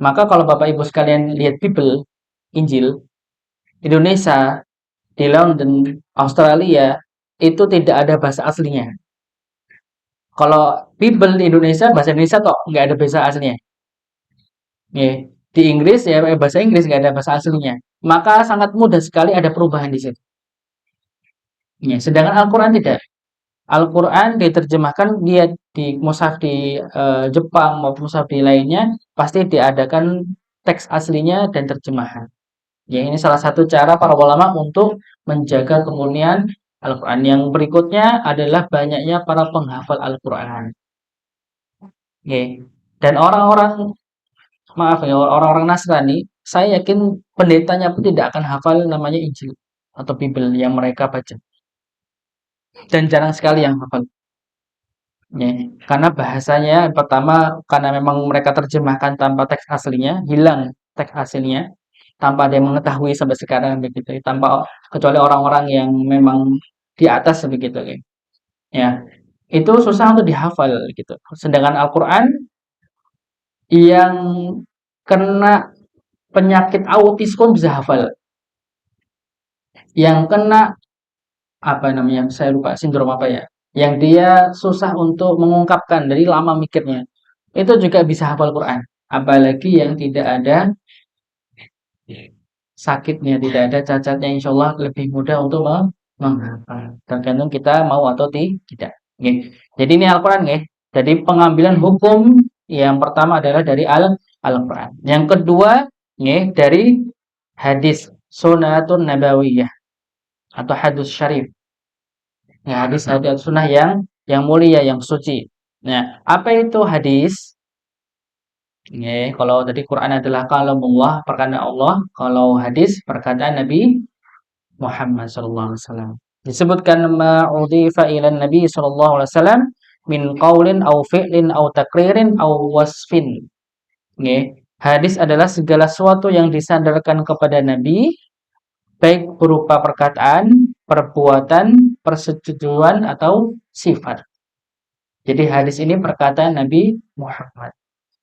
Speaker 1: Maka kalau Bapak Ibu sekalian lihat Bible, Injil, Indonesia, di London, Australia, itu tidak ada bahasa aslinya. Kalau Bible di Indonesia, bahasa Indonesia kok nggak ada bahasa aslinya. Di Inggris ya bahasa Inggris nggak ada bahasa aslinya. Maka sangat mudah sekali ada perubahan di situ. Sedangkan Al-Quran tidak. Al-Quran diterjemahkan dia di mushaf di Jepang maupun mushaf di lainnya pasti diadakan teks aslinya dan terjemahan. Ya, ini salah satu cara para ulama untuk menjaga kemurnian Al-Quran. Yang berikutnya adalah banyaknya para penghafal Al-Quran. Dan orang-orang, maaf ya, orang-orang Nasrani, saya yakin pendetanya pun tidak akan hafal namanya Injil atau Bible yang mereka baca. Dan jarang sekali yang hafal. Karena bahasanya pertama karena memang mereka terjemahkan tanpa teks aslinya, hilang teks aslinya, tanpa ada yang mengetahui sampai sekarang begitu, tanpa kecuali orang-orang yang memang di atas begitu ya. Itu susah untuk dihafal gitu. Sedangkan Al-Qur'an yang kena penyakit autis pun bisa hafal. Yang kena apa namanya? Saya lupa sindrom apa ya. Yang dia susah untuk mengungkapkan dari lama mikirnya. Itu juga bisa hafal Quran. Apalagi yang tidak ada sakitnya, tidak ada cacatnya, insya Allah lebih mudah untuk menghafal. Tergantung kita mau atau tidak. Jadi ini Al-Quran Jadi pengambilan hukum yang pertama adalah dari Al-Quran. Yang kedua dari hadis sunatun nabawiyah atau hadis syarif. Hadis sunnah yang mulia, yang suci. Nah, apa itu hadis? Kalau tadi Quran adalah kalamullah, perkataan Allah. Kalau hadis perkataan Nabi Muhammad SAW. Disebutkan ma'udhifa ila Nabi SAW min qaulin au fi'lin au takririn au wasfin. Hadis adalah segala sesuatu yang disandarkan kepada Nabi, baik berupa perkataan, perbuatan, persetujuan atau sifat. Jadi hadis ini perkataan Nabi Muhammad.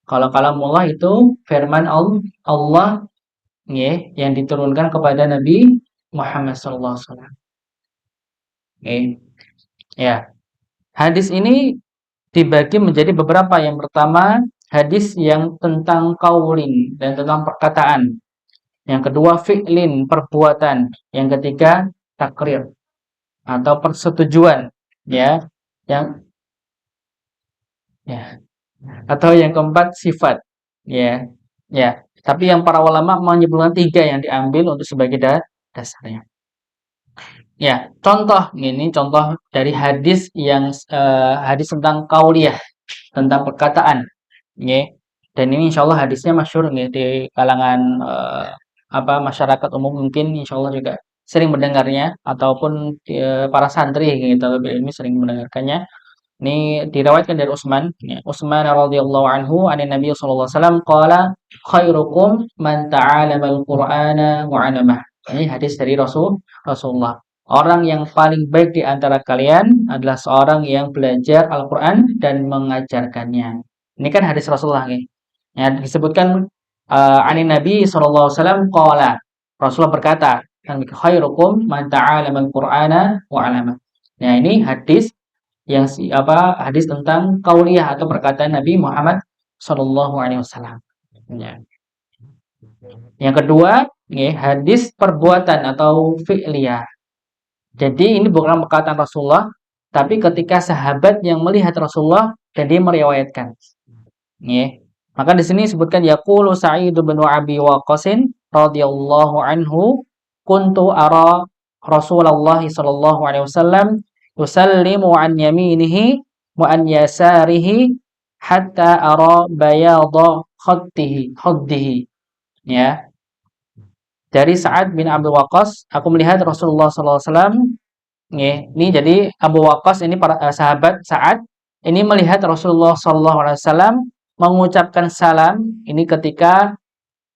Speaker 1: Kalau kalamullah itu firman Allah yang diturunkan kepada Nabi Muhammad SAW. Ya. Hadis ini dibagi menjadi beberapa. Yang pertama, hadis yang tentang kaulin dan tentang perkataan. Yang kedua fi'lin, perbuatan. Yang ketiga takrir atau persetujuan, ya. Yang ya, atau yang keempat sifat, ya. Ya, tapi yang para ulama menyebutkan tiga yang diambil untuk sebagai dasarnya. Ya, contoh dari hadis yang hadis tentang qauliyah, tentang perkataan, ya. Dan ini insya Allah hadisnya masyhur nggih di kalangan masyarakat umum mungkin insya Allah juga sering mendengarnya ataupun para santri gitu ilmu sering mendengarkannya. Ini diriwayatkan dari Utsman, ya. Utsman radhiyallahu anhu anin Nabi sallallahu alaihi wasallam qala khairukum man ta'allama al-Qur'ana wa 'allamah. Ini hadis dari Rasulullah. Orang yang paling baik di antara kalian adalah seorang yang belajar Al-Qur'an dan mengajarkannya. Ini kan hadis Rasulullah nih. Ya, disebutkan anin Nabi sallallahu alaihi wasallam qala. Rasulullah berkata, khairukum man ta'allama al-Qur'ana wa 'allamah. Nah, ini hadis yang hadis tentang qauliyah atau perkataan Nabi Muhammad Shallallahu Alaihi Wasallam. Ya. Yang kedua, ya, hadis perbuatan atau fi'liyah. Jadi ini bukan perkataan Rasulullah, tapi ketika sahabat yang melihat Rasulullah dan dia meriwayatkan. Ya. Maka di sini disebutkan yaqulu Sa'id bin Abi Waqqas radhiyallahu anhu kuntu ara Rasulullah sallallahu alaihi wasallam yusallimu an yaminihi wa an yasarihi hatta ara bayadha khaddihi ya. Dari Sa'ad bin Abi Waqqas, aku melihat Rasulullah sallallahu alaihi wasallam. Ini jadi Abu Waqqas ini para sahabat Sa'ad ini melihat Rasulullah sallallahu alaihi wasallam mengucapkan salam ini ketika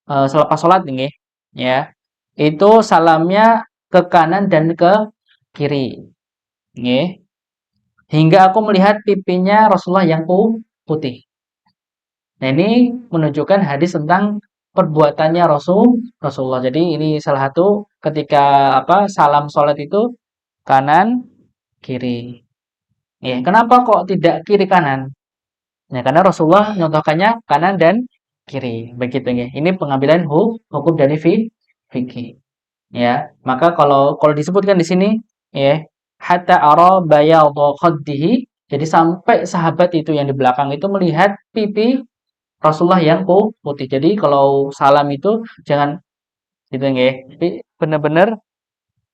Speaker 1: selepas sholat nih, ya. Itu salamnya ke kanan dan ke kiri. Nggih. Hingga aku melihat pipinya Rasulullah yang putih. Nah, ini menunjukkan hadis tentang perbuatannya Rasulullah. Jadi ini salah satu ketika salam sholat itu kanan kiri. Ya, kenapa kok tidak kiri kanan? Ya, karena Rasulullah nyontohkannya kanan dan kiri. Begitu ya. Ini pengambilan hukum dari fikih. Ya, maka kalau disebutkan di sini ya, hatta ara bayadha khaddihi, jadi sampai sahabat itu yang di belakang itu melihat pipi Rasulullah yang putih. Jadi kalau salam itu jangan gitu nggih, tapi benar-benar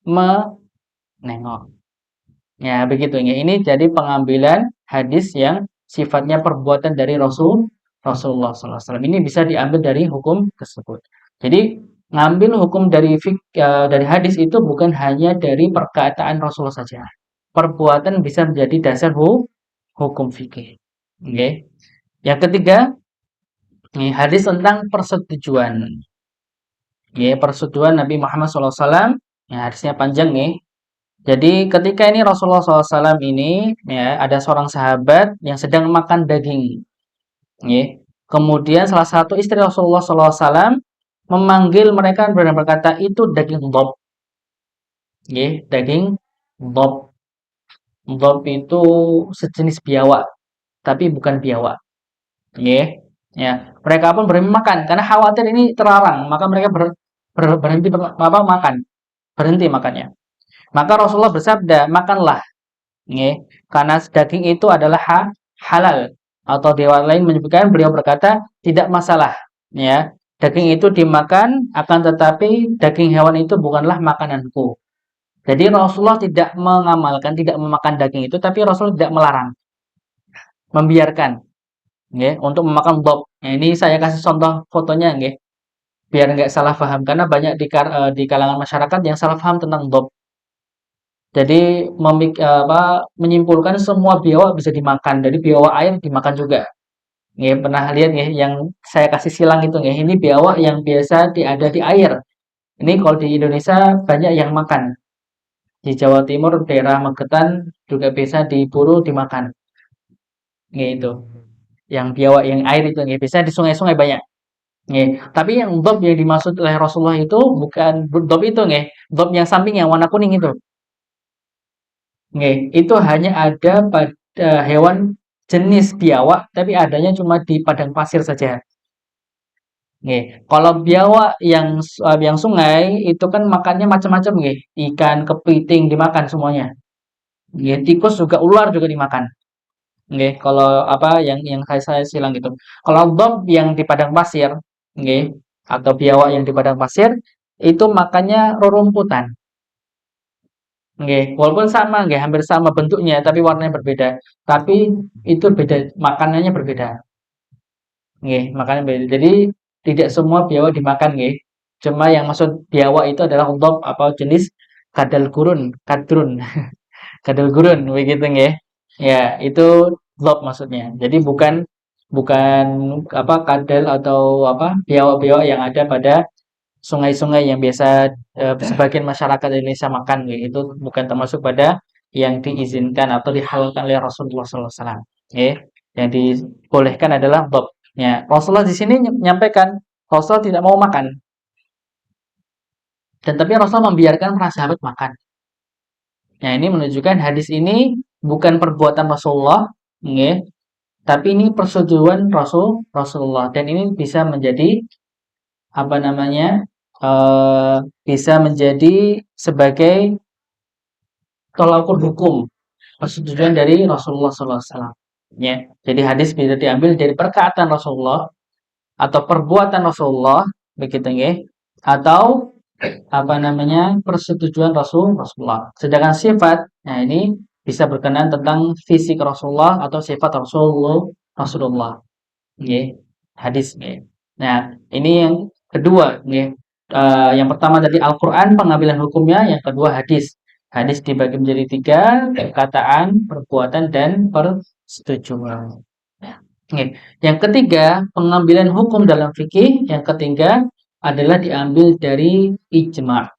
Speaker 1: menengok. Ya, begitu ya. Ini jadi pengambilan hadis yang sifatnya perbuatan dari Rasulullah SAW. Ini bisa diambil dari hukum tersebut. Jadi ngambil hukum dari hadis itu bukan hanya dari perkataan Rasulullah saja. Perbuatan bisa menjadi dasar hukum fikih. Oke. Yang ketiga, hadis tentang persetujuan. Persetujuan Nabi Muhammad SAW. Ya, hadisnya panjang nih. Jadi ketika ini Rasulullah SAW ini ya ada seorang sahabat yang sedang makan daging. Ya. Kemudian salah satu istri Rasulullah SAW memanggil mereka dan berkata itu daging dhab. Ya, daging dhab. Dhab itu sejenis biawak, tapi bukan biawak. Ya. Ya, mereka pun berhenti makan karena khawatir ini terlarang, maka mereka berhenti makan, berhenti makannya. Maka Rasulullah bersabda, makanlah. Nggih, karena daging itu adalah halal. Atau di riwayat lain menyebutkan beliau berkata, tidak masalah. Ya, daging itu dimakan, akan tetapi daging hewan itu bukanlah makananku. Jadi Rasulullah tidak mengamalkan, tidak memakan daging itu, tapi Rasulullah tidak melarang, membiarkan. Nggih, untuk memakan dhab. Nah, ini saya kasih contoh fotonya, nggih, biar nggak salah paham. Karena banyak di kalangan masyarakat yang salah paham tentang dhab. Jadi menyimpulkan semua biawak bisa dimakan. Jadi biawak air dimakan juga. Nggih, pernah lihat nggih yang saya kasih silang itu nggih. Ini biawak yang biasa ada di air. Ini kalau di Indonesia banyak yang makan. Di Jawa Timur daerah Magetan juga biasa diburu dimakan. Nggih itu. Yang biawak yang air itu nggih, biasa di sungai-sungai banyak. Nggih. Tapi yang dhab yang dimaksud oleh Rasulullah itu bukan dhab itu nggih. Dhab yang samping yang warna kuning itu. Nggih, itu hanya ada pada hewan jenis biawak, tapi adanya cuma di padang pasir saja. Nggih. Kalau biawak yang sungai itu kan makannya macam-macam nggih. Ikan, kepiting dimakan semuanya. Nggih, tikus juga, ular juga dimakan. Nggih, kalau apa yang saya silang gitu. Kalau dhob yang di padang pasir, nggih, atau biawak yang di padang pasir itu makannya rerumputan. Nggih, walaupun sama nggih, hampir sama bentuknya tapi warnanya berbeda. Tapi itu beda, makanannya berbeda. Nggih, makannya beda. Jadi tidak semua biawak dimakan nggih. Cuma yang maksud biawak itu adalah dhob apa jenis kadal gurun, kadrun. Kadal gurun begitu nggih. Ya, itu dhob maksudnya. Jadi bukan bukan apa kadal atau apa biawak-biawak yang ada pada sungai-sungai yang biasa sebagian masyarakat Indonesia makan nggih. Itu bukan termasuk pada yang diizinkan atau dihalalkan oleh Rasulullah SAW. Nggih. Yang dibolehkan adalah dhob. Ya, Rasulullah di sini menyampaikan Rasulullah tidak mau makan dan tapi Rasulullah membiarkan para sahabat makan. Nah, ini menunjukkan hadis ini bukan perbuatan Rasulullah, nggih, tapi ini persetujuan Rasulullah dan ini bisa menjadi apa namanya? Bisa menjadi sebagai tolak ukur hukum persetujuan dari Rasulullah SAW. Ya, jadi hadis bisa diambil dari perkataan Rasulullah atau perbuatan Rasulullah, begitu nggih, atau apa namanya persetujuan Rasulullah. Sedangkan sifat, nah ini bisa berkenaan tentang fisik Rasulullah atau sifat Rasulullah. Nggih, hadis nggih. Nah, ini yang kedua nggih. Yang pertama tadi Al-Qur'an pengambilan hukumnya, yang kedua hadis. Hadis dibagi menjadi tiga, perkataan, perbuatan, dan persetujuan. Nggih. Yang ketiga, pengambilan hukum dalam fikih, yang ketiga adalah diambil dari ijma'.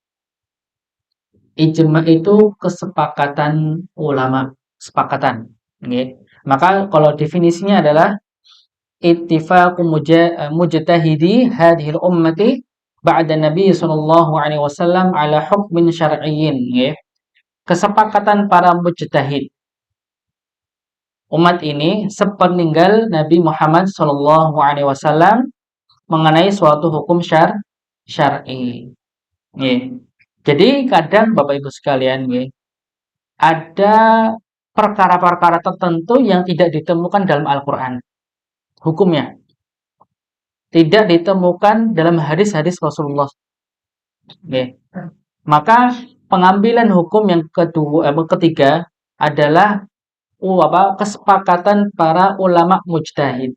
Speaker 1: Ijma' itu kesepakatan ulama, kesepakatan, nggih. Maka kalau definisinya adalah ittifaqu mujtahidi hadhil ummati ba'da Nabi sallallahu alaihi wasallam ala hukmin syar'iyyin, nggih. Kesepakatan para mujtahid umat ini sepeninggal Nabi Muhammad sallallahu alaihi wasallam mengenai suatu hukum syar'i. Nggih. Jadi kadang Bapak Ibu sekalian nggih, ada perkara-perkara tertentu yang tidak ditemukan dalam Al-Qur'an. Hukumnya tidak ditemukan dalam hadis-hadis Rasulullah. Nggih. Maka pengambilan hukum yang ketiga adalah kesepakatan para ulama mujtahid.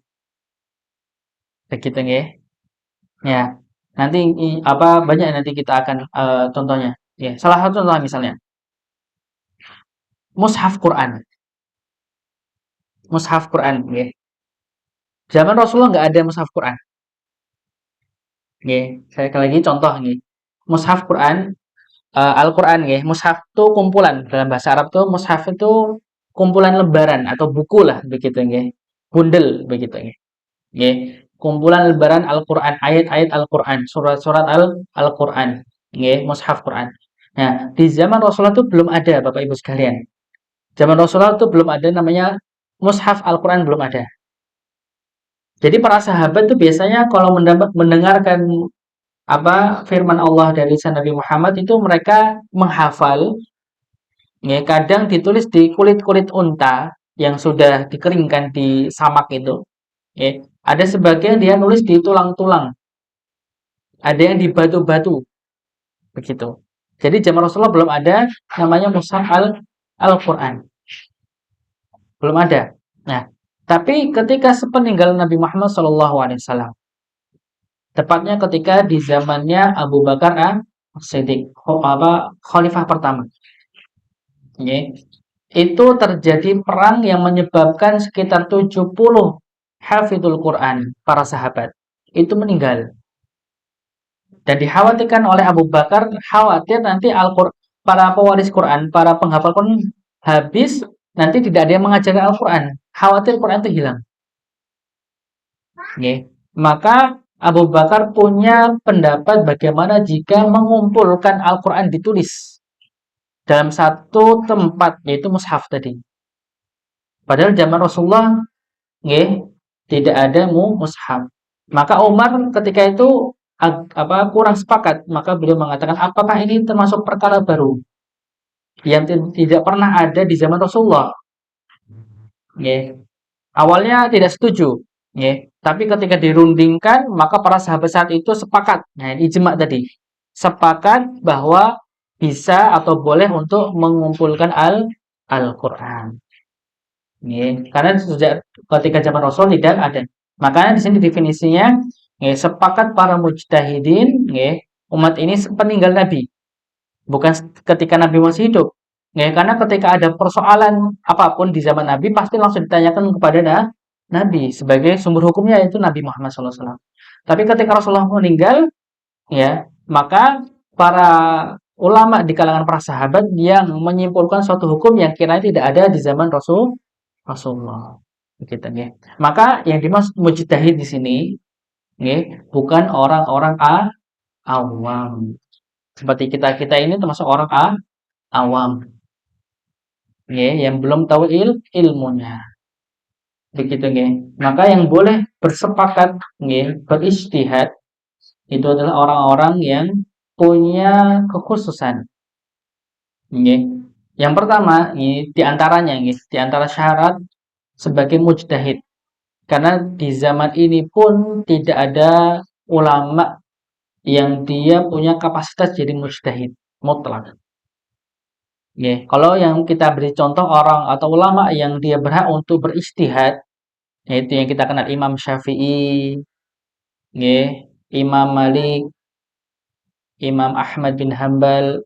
Speaker 1: Begitu nggih. Ya. Nanti banyak nanti kita akan contohnya. Ya, salah satu contoh misalnya mushaf Quran. Mushaf Quran, nggih. Zaman Rasulullah nggak ada mushaf Quran. Nggih, saya lagi contoh nggih. Mushaf Quran, Al-Quran nggih. Mushaf itu kumpulan dalam bahasa Arab tuh mushaf itu kumpulan lembaran atau buku lah begitu nggih. Bundel begitu nggih. Nggih. Kumpulan lembaran Al-Quran, ayat-ayat Al-Quran, surat-surat Al-Quran, nggih, mushaf Quran. Nah, di zaman Rasulullah itu belum ada Bapak Ibu sekalian. Zaman Rasulullah itu belum ada namanya mushaf Al-Quran, belum ada. Jadi para sahabat itu biasanya kalau mendengarkan firman Allah dari lisan Nabi Muhammad itu mereka menghafal, ya, kadang ditulis di kulit-kulit unta yang sudah dikeringkan di samak itu, ya. Ada sebagian dia nulis di tulang-tulang, ada yang di batu-batu, begitu. Jadi zaman Rasulullah belum ada namanya mushaf Al-Quran, belum ada. Nah, tapi ketika sepeninggal Nabi Muhammad SAW, tepatnya ketika di zamannya Abu Bakar As-Siddiq, khalifah pertama. Okay. Itu terjadi perang yang menyebabkan sekitar 70 hafidhul Quran, para sahabat. Itu meninggal. Dan dikhawatirkan oleh Abu Bakar, khawatir nanti para pewaris Quran, para penghafal Quran habis, nanti tidak ada yang mengajarkan Al-Quran. Khawatir Quran itu hilang. Okay. Maka Abu Bakar punya pendapat bagaimana jika mengumpulkan Al-Quran ditulis dalam satu tempat, yaitu mushaf tadi. Padahal zaman Rasulullah tidak ada mushaf. Maka Umar ketika itu kurang sepakat, maka beliau mengatakan, apakah ini termasuk perkara baru yang tidak pernah ada di zaman Rasulullah? Nggih. Awalnya tidak setuju, nggih. Tapi ketika dirundingkan, maka para sahabat saat itu sepakat. Nah, ini ijma tadi. Sepakat bahwa bisa atau boleh untuk mengumpulkan Al-Qur'an. Nggih. Karena sejak ketika zaman Rasul tidak ada. Makanya di sini definisinya nggih, sepakat para mujtahidin nggih, umat ini sepeninggal Nabi. Bukan ketika Nabi masih hidup. Ya, karena ketika ada persoalan apapun di zaman Nabi, pasti langsung ditanyakan kepada Nabi sebagai sumber hukumnya yaitu Nabi Muhammad SAW. Tapi ketika Rasulullah meninggal, ya, maka para ulama di kalangan para sahabat yang menyimpulkan suatu hukum yang kiranya tidak ada di zaman Rasulullah. Begitu ya. Maka yang dimaksud mujtahid di sini, ya, bukan orang-orang awam. Seperti kita-kita ini termasuk orang awam. Ya, yang belum tahu ilmunya. Begitu nggih. Maka yang boleh bersepakat nggih, berijtihad itu adalah orang-orang yang punya kekhususan. Nggih. Yang pertama, nggih, di antaranya nggih, di antara syarat sebagai mujtahid. Karena di zaman ini pun tidak ada ulama yang dia punya kapasitas jadi mujtahid mutlak. Nggih, kalau yang kita beri contoh orang atau ulama yang dia berhak untuk berijtihad, yaitu yang kita kenal Imam Syafi'i, nggih, Imam Malik, Imam Ahmad bin Hambal,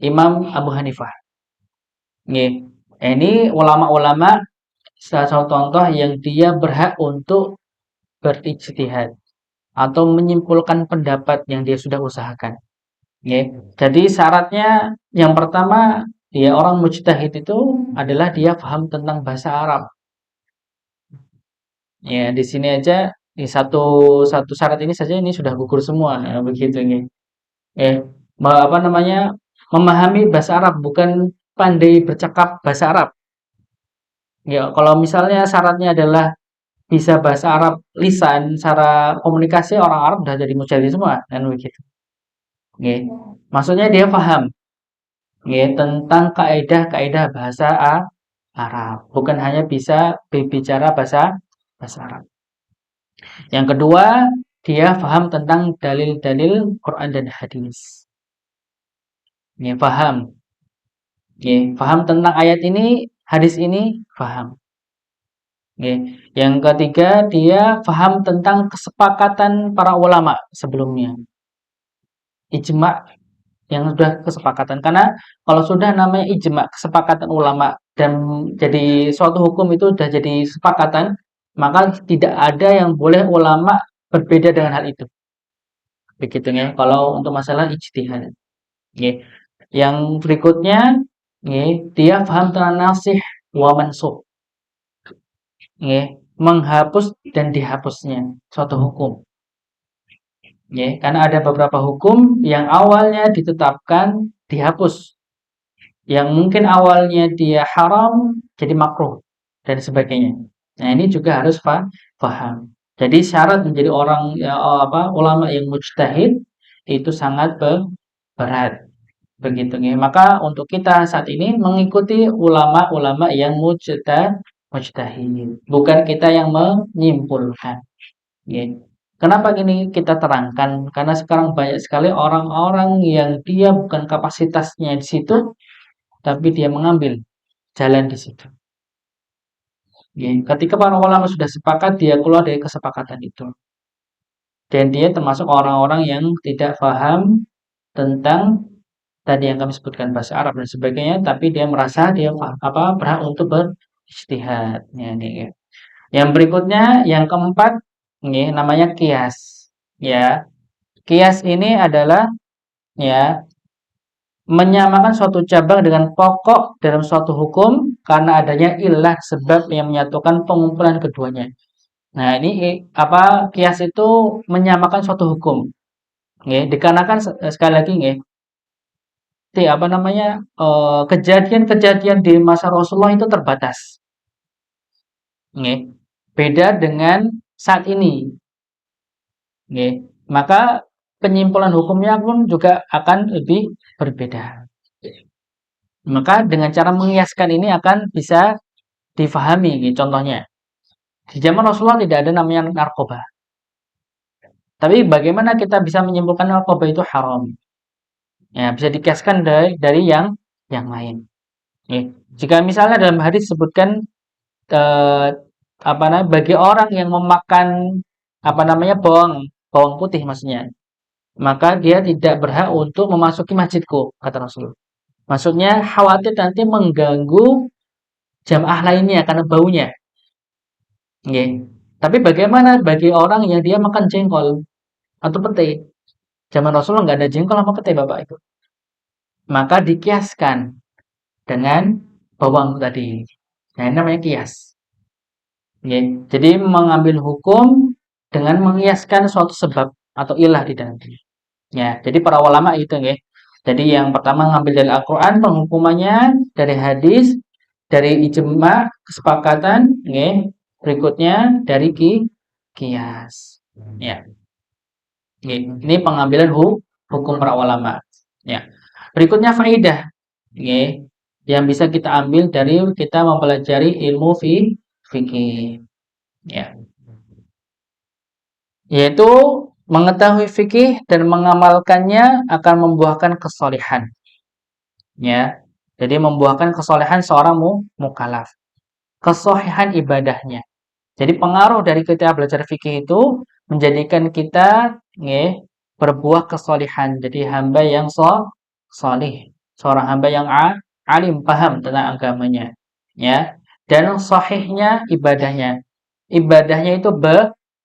Speaker 1: Imam Abu Hanifah. Nggih. Ini ulama-ulama salah satu contoh yang dia berhak untuk berijtihad atau menyimpulkan pendapat yang dia sudah usahakan. Nggih. Jadi syaratnya yang pertama, dia orang mujtahid itu adalah dia paham tentang bahasa Arab. Ya, di sini aja di satu satu syarat ini saja ini sudah gugur semua, ya, begitu nih. Apa namanya? Memahami bahasa Arab bukan pandai bercakap bahasa Arab. Ya, kalau misalnya syaratnya adalah bisa bahasa Arab lisan, cara komunikasi orang Arab udah jadi mujahid semua, kan begitu. Nggih. Maksudnya dia paham nggih tentang kaidah-kaidah bahasa Arab, bukan hanya bisa berbicara bahasa bahasa Arab. Yang kedua, dia paham tentang dalil-dalil Quran dan hadis. Ya, paham. Ya, paham tentang ayat ini, hadis ini, paham. Ya. Yang ketiga, dia paham tentang kesepakatan para ulama sebelumnya. Ijma yang sudah kesepakatan. Karena kalau sudah namanya ijma, kesepakatan ulama, dan jadi suatu hukum itu sudah jadi kesepakatan, maka tidak ada yang boleh ulama berbeda dengan hal itu. Begitu ya. Kalau untuk masalah ijtihad. Nggih. Yang berikutnya, nggih, dia paham tentang nasih wa mansukh. Nggih, menghapus dan dihapusnya suatu hukum. Nggih, karena ada beberapa hukum yang awalnya ditetapkan dihapus. Yang mungkin awalnya dia haram jadi makruh dan sebagainya. Nah, ini juga harus paham. Jadi syarat menjadi orang ya, ulama yang mujtahid itu sangat berat. Begitu ya. Maka untuk kita saat ini mengikuti ulama-ulama yang mujtahid, bukan kita yang menyimpulkan. Ya. Kenapa gini kita terangkan? Karena sekarang banyak sekali orang-orang yang dia bukan kapasitasnya di situ, tapi dia mengambil jalan di situ. Ya. Ketika para ulama sudah sepakat, dia keluar dari kesepakatan itu. Dan dia termasuk orang-orang yang tidak paham tentang tadi yang kami sebutkan bahasa Arab dan sebagainya, tapi dia merasa dia berhak untuk berijtihad. Ya, nih, ya. Yang berikutnya, yang keempat, nih, namanya kias. Ya, kias ini adalah ya menyamakan suatu cabang dengan pokok dalam suatu hukum karena adanya ilah sebab yang menyatukan pengumpulan keduanya. Nah, ini kias itu menyamakan suatu hukum. Nggih, dikarenakan sekali lagi nggih, kejadian-kejadian di masa Rasulullah itu terbatas. Nggih. Beda dengan saat ini. Nggih. Maka penyimpulan hukumnya pun juga akan lebih berbeda. Maka dengan cara mengiaskan ini akan bisa difahami. Contohnya, di zaman Rasulullah tidak ada namanya narkoba. Tapi bagaimana kita bisa menyimpulkan narkoba itu haram? Ya, bisa dikiaskan dari yang lain. Jika misalnya dalam hadis disebutkan eh, bagi orang yang memakan bawang bawang putih maksudnya, maka dia tidak berhak untuk memasuki masjidku, kata Rasul. Maksudnya khawatir nanti mengganggu jamaah lainnya karena baunya. Nggih. Tapi bagaimana bagi orang yang dia makan jengkol atau pete? Zaman Rasulullah nggak ada jengkol sama pete, Bapak Ibu. Maka dikiaskan dengan bawang tadi. Nah, ini namanya kias. Nggih. Jadi mengambil hukum dengan mengiaskan suatu sebab atau ilah di dalamnya. Ya, jadi para ulama itu nggih. Jadi yang pertama ngambil dari Al-Qur'an penghukumannya, dari hadis, dari ijma kesepakatan, nggih. Berikutnya dari kias. Ya. Ini pengambilan hukum para ulama. Ya. Berikutnya faidah. Nggih. Yang bisa kita ambil dari kita mempelajari ilmu fikih. Ya. Yaitu mengetahui fikih dan mengamalkannya akan membuahkan kesolihan. Ya. Jadi membuahkan kesolehan seorang mukallaf. Kesohihan ibadahnya. Jadi pengaruh dari kita belajar fikih itu menjadikan kita berbuah kesolihan. Jadi hamba yang solih, seorang hamba yang alim, paham tentang agamanya. Ya. Dan sahihnya ibadahnya. Ibadahnya itu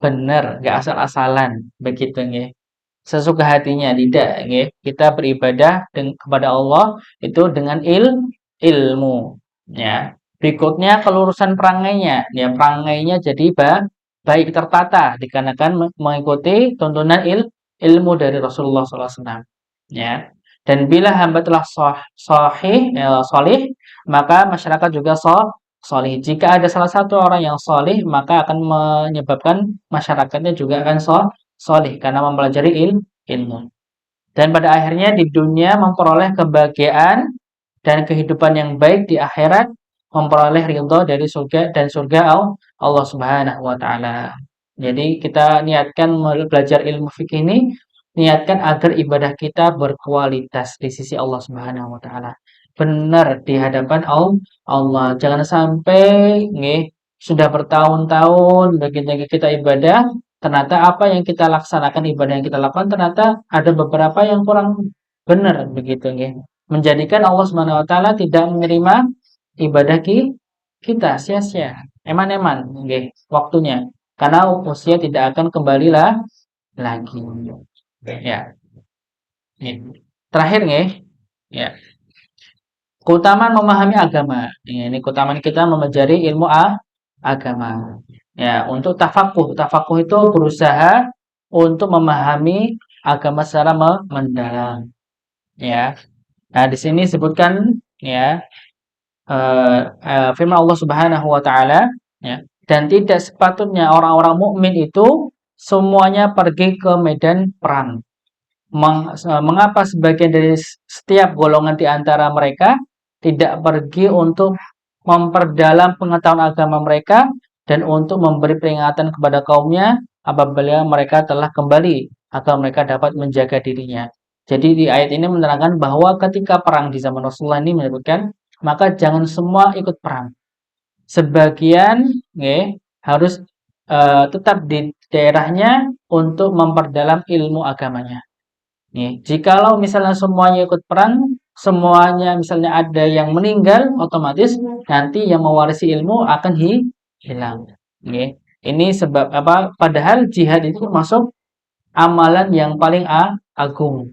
Speaker 1: benar, nggak asal-asalan, begitu nggih. Sesuka hatinya, tidak nggih. Kita beribadah kepada Allah itu dengan ilmu, ya. Berikutnya kelurusan perangainya, ya perangainya jadi baik tertata dikarenakan mengikuti tuntunan ilmu dari Rasulullah SAW, ya. Dan bila hamba telah solih, maka masyarakat juga solih. Jika ada salah satu orang yang solih, maka akan menyebabkan masyarakatnya juga akan solih karena mempelajari ilmu. Dan pada akhirnya di dunia memperoleh kebahagiaan dan kehidupan yang baik, di akhirat memperoleh ridho dari surga dan surga Allah Subhanahu wa taala. Jadi kita niatkan belajar ilmu fikih ini, niatkan agar ibadah kita berkualitas di sisi Allah Subhanahu wa taala. Benar di hadapan Allah. Jangan sampai sudah bertahun-tahun begitu kita ibadah, ternyata apa yang kita laksanakan, ibadah yang kita lakukan ternyata ada beberapa yang kurang benar begitu nggih. Menjadikan Allah Subhanahu wa taala tidak menerima ibadah kita sia-sia. Eman-eman nggih waktunya. Karena usia tidak akan kembali lagi. Ya. Terakhir nggih. Ya. Keutamaan memahami agama. Ini keutamaan kita mempelajari ilmu agama. Ya, untuk tafakuh. Tafakuh itu berusaha untuk memahami agama secara mendalam. Ya. Nah, di sini disebutkan ya firman Allah Subhanahu wa taala, ya, dan tidak sepatutnya orang-orang mukmin itu semuanya pergi ke medan perang. Mengapa sebagian dari setiap golongan di antara mereka tidak pergi untuk memperdalam pengetahuan agama mereka dan untuk memberi peringatan kepada kaumnya apabila mereka telah kembali atau mereka dapat menjaga dirinya. Jadi di ayat ini menerangkan bahwa ketika perang di zaman Rasulullah ini menyebutkan, maka jangan semua ikut perang. Sebagian harus tetap di daerahnya untuk memperdalam ilmu agamanya. Jikalau misalnya semuanya ikut perang, semuanya misalnya ada yang meninggal, otomatis nanti yang mewarisi ilmu akan hilang. Ini sebab apa? Padahal jihad itu masuk amalan yang paling agung.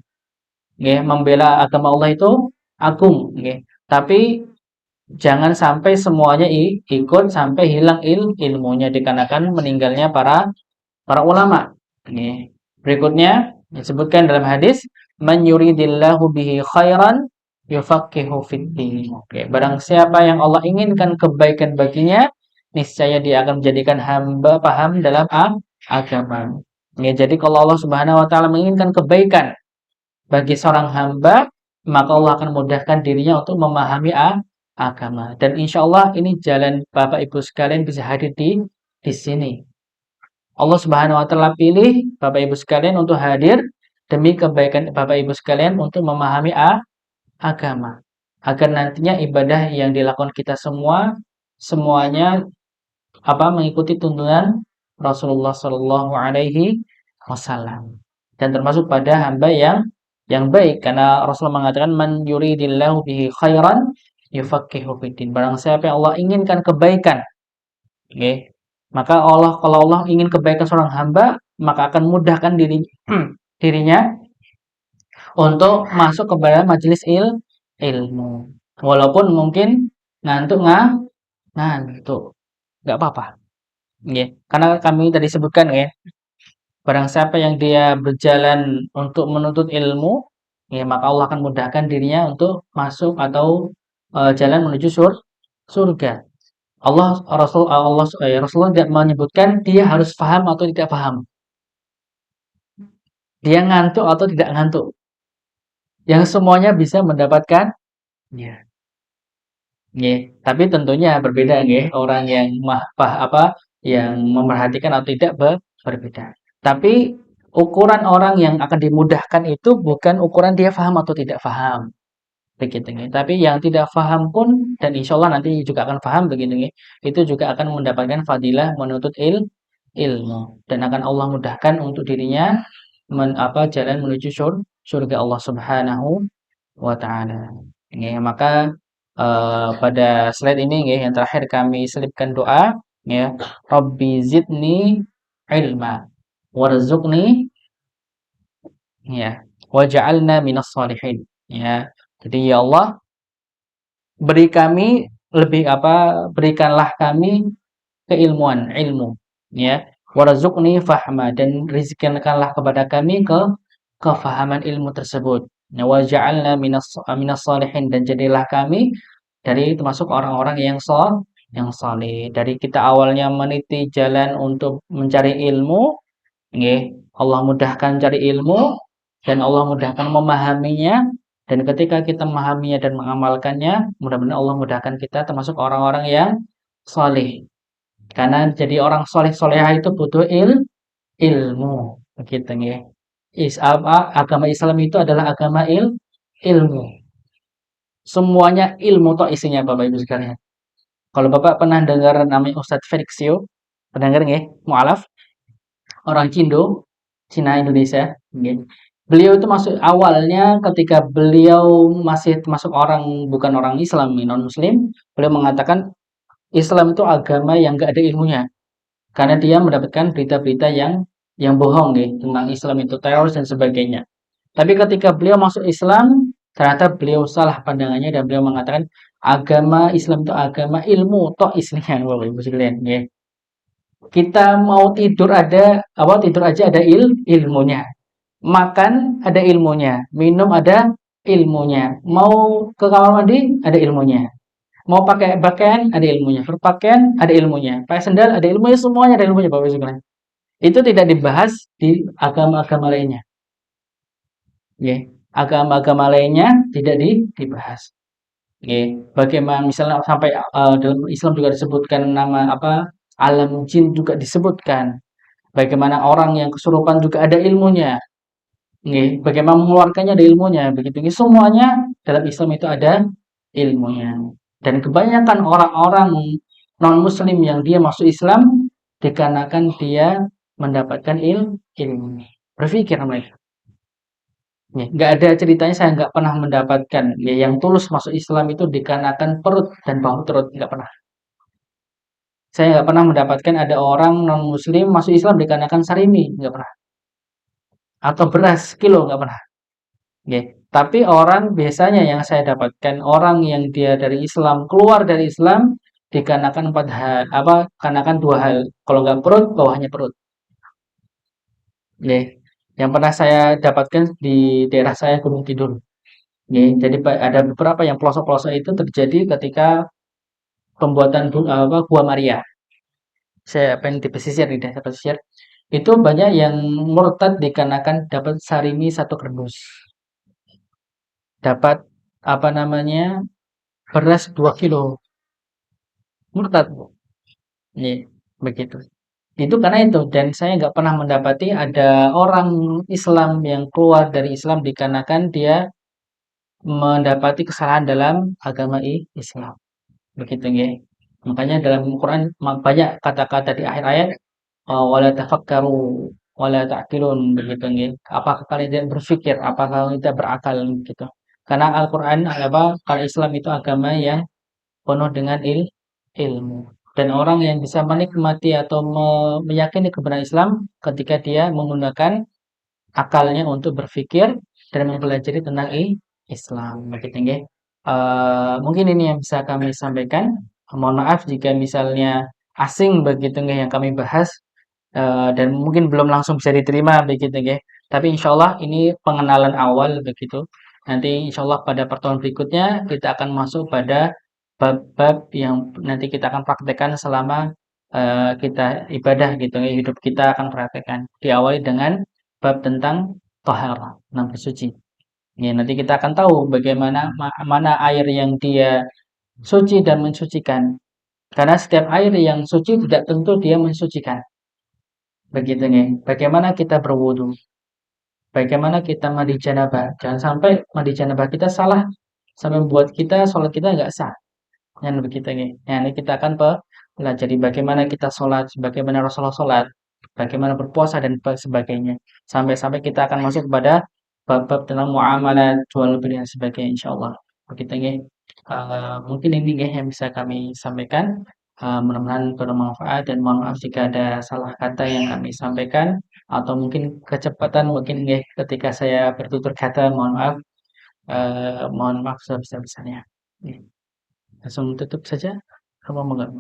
Speaker 1: Membela agama Allah itu agung. Tapi jangan sampai semuanya ikut sampai hilang ilmunya dikarenakan meninggalnya para ulama. Berikutnya disebutkan dalam hadis, man yuridillahu bihi khairan yufaqihu fiddin. Barang siapa yang Allah inginkan kebaikan baginya, niscaya dia akan menjadikan hamba paham dalam agama. Ya, jadi kalau Allah Subhanahu wa taala menginginkan kebaikan bagi seorang hamba, maka Allah akan mudahkan dirinya untuk memahami agama. Dan insya Allah ini jalan Bapak Ibu sekalian bisa hadir di sini. Allah Subhanahu wa taala pilih Bapak Ibu sekalian untuk hadir demi kebaikan Bapak Ibu sekalian untuk memahami agama. Agar nantinya ibadah yang dilakukan kita semuanya mengikuti tuntunan Rasulullah Shallallahu alaihi wasallam. Dan termasuk pada hamba yang baik karena Rasulullah mengatakan man yuridillahu bihi khairan yufaqihu fiddin. Barang siapa yang Allah inginkan kebaikan, okay, maka kalau Allah ingin kebaikan seorang hamba, maka akan mudahkan dirinya untuk masuk kepada majelis ilmu. Walaupun mungkin ngantuk, nggak apa-apa. Nggih, karena kami tadi sebutkan ya, barang siapa yang dia berjalan untuk menuntut ilmu, ya maka Allah akan mudahkan dirinya untuk masuk atau jalan menuju surga. Rasulullah tidak menyebutkan dia harus paham atau tidak paham. Dia ngantuk atau tidak ngantuk. Yang semuanya bisa mendapatkan ya. Nggih, tapi tentunya berbeda nggih, orang yang yang memerhatikan atau tidak berbeda. Tapi ukuran orang yang akan dimudahkan itu bukan ukuran dia paham atau tidak paham. Begitu nggih. Tapi yang tidak paham pun dan insya Allah nanti juga akan paham begitu nggih. Itu juga akan mendapatkan fadilah menuntut ilmu dan akan Allah mudahkan untuk dirinya jalan menuju surga Allah Subhanahu wa taala. Maka pada slide ini nggih yang terakhir kami selipkan doa ya, Rabbi zidni ilma warzuqni ya waj'alna minas shalihin ya. Jadi ya Allah berikanlah kami keilmuan, ilmu ya. Warzuqni fahma dan rizkikanlah kepada kami kefahaman ilmu tersebut. Ya, waj'alna minas shalihin dan jadilah kami dari termasuk orang-orang yang saleh. Dari kita awalnya meniti jalan untuk mencari ilmu, nggih, Allah mudahkan cari ilmu dan Allah mudahkan memahaminya dan ketika kita memahaminya dan mengamalkannya, mudah-mudahan Allah mudahkan kita termasuk orang-orang yang saleh. Karena jadi orang soleh-solehah itu butuh ilmu, begitu nggih. Agama Islam itu adalah agama ilmu. Semuanya ilmu toh isinya Bapak Ibu sekalian. Kalau Bapak pernah dengar namanya Ustadz Felixio, pernah dengar nggih? Mu'alaf, orang Cina Indonesia, nggih. Beliau itu masuk awalnya ketika beliau masih termasuk bukan orang Islam, non Muslim, beliau mengatakan Islam itu agama yang enggak ada ilmunya. Karena dia mendapatkan berita-berita yang bohong nih tentang Islam itu teroris dan sebagainya. Tapi ketika beliau masuk Islam, ternyata beliau salah pandangannya dan beliau mengatakan agama Islam itu agama ilmu toh isinya Bapak Ibu sekalian ya. Kita mau tidur aja ada ilmunya. Makan ada ilmunya, minum ada ilmunya. Mau ke kamar mandi ada ilmunya. Mau pakai pakaian ada ilmunya, berpakaian ada ilmunya, pakai sendal ada ilmunya, semuanya ada ilmunya Bapak Ibu sekalian. Itu tidak dibahas di agama-agama lainnya. Ya, agama-agama lainnya tidak dibahas. Ya, bagaimana misalnya sampai dalam Islam juga disebutkan nama alam jin juga disebutkan. Bagaimana orang yang kesurupan juga ada ilmunya. Ya, bagaimana mengeluarkannya ada ilmunya. Begitu semuanya dalam Islam itu ada ilmunya. Dan kebanyakan orang-orang non-muslim yang dia masuk Islam dikarenakan dia mendapatkan ilmu. Berpikir mereka. Ya, nggak ada ceritanya saya nggak pernah mendapatkan ya, yang tulus masuk Islam itu dikarenakan perut dan bau perut, nggak pernah. Saya nggak pernah mendapatkan ada orang non-muslim masuk Islam dikarenakan sarimi, nggak pernah. Atau beras kilo, nggak pernah. Ya. Tapi orang biasanya yang saya dapatkan orang yang dia dari Islam keluar dari Islam dikarenakan dikarenakan dua hal. Kalau nggak perut, bawahnya perut. Ya. Yang pernah saya dapatkan di daerah saya Gunung Kidul. Ya, jadi ada beberapa yang pelosok-pelosok itu terjadi ketika pembuatan Gua Maria. saya pengen di pesisir di desa pesisir, itu banyak yang murtad dikarenakan dapat sarimi satu kardus, dapat apa namanya beras 2 kilo, murtad, iya, begitu. Itu karena itu dan saya nggak pernah mendapati ada orang Islam yang keluar dari Islam dikarenakan dia mendapati kesalahan dalam agama Islam. Begitu nggih. Makanya dalam Quran banyak kata-kata di akhir ayat wala tafakkaru wala ta'qilun begitu nggih. Apakah kalian tidak berpikir, apakah kalian tidak berakal gitu. Karena Al-Qur'an apa kalau Islam itu agama yang penuh dengan ilmu. Dan orang yang bisa menikmati atau meyakini kebenaran Islam ketika dia menggunakan akalnya untuk berpikir dan mempelajari tentang Islam begitu nggih. Mungkin ini yang bisa kami sampaikan. Mohon maaf jika misalnya asing begitu nggih yang kami bahas, dan mungkin belum langsung bisa diterima begitu nggih. Tapi insyaallah ini pengenalan awal begitu. Nanti insyaallah pada pertemuan berikutnya kita akan masuk pada bab-bab yang nanti kita akan praktekkan selama, kita ibadah gitu ya, hidup kita akan praktekkan. Diawali dengan bab tentang taharah, tentang bersuci. Ya, nanti kita akan tahu bagaimana mana air yang dia suci dan mensucikan. Karena setiap air yang suci tidak tentu dia mensucikan. Begitu nih. Bagaimana kita berwudu? Bagaimana kita mandi janabah? Jangan sampai mandi janabah kita salah sampai membuat kita sholat kita nggak sah. Kan begitu nih. Nah, ini kita akan pelajari bagaimana kita sholat, bagaimana Rasulullah sholat, bagaimana berpuasa dan sebagainya. Sampai-sampai kita akan masuk kepada bab-bab tentang muamalah, jual beli dan sebagainya insyaallah. Begitu nih. Mungkin ini nih yang bisa kami sampaikan. Mudah-mudahan bermanfaat dan mohon maaf jika ada salah kata yang kami sampaikan atau mungkin kecepatan mungkin nggih ketika saya bertutur kata mohon maaf. Mohon maaf sebesar-besarnya. Langsung tutup saja. Apa enggak?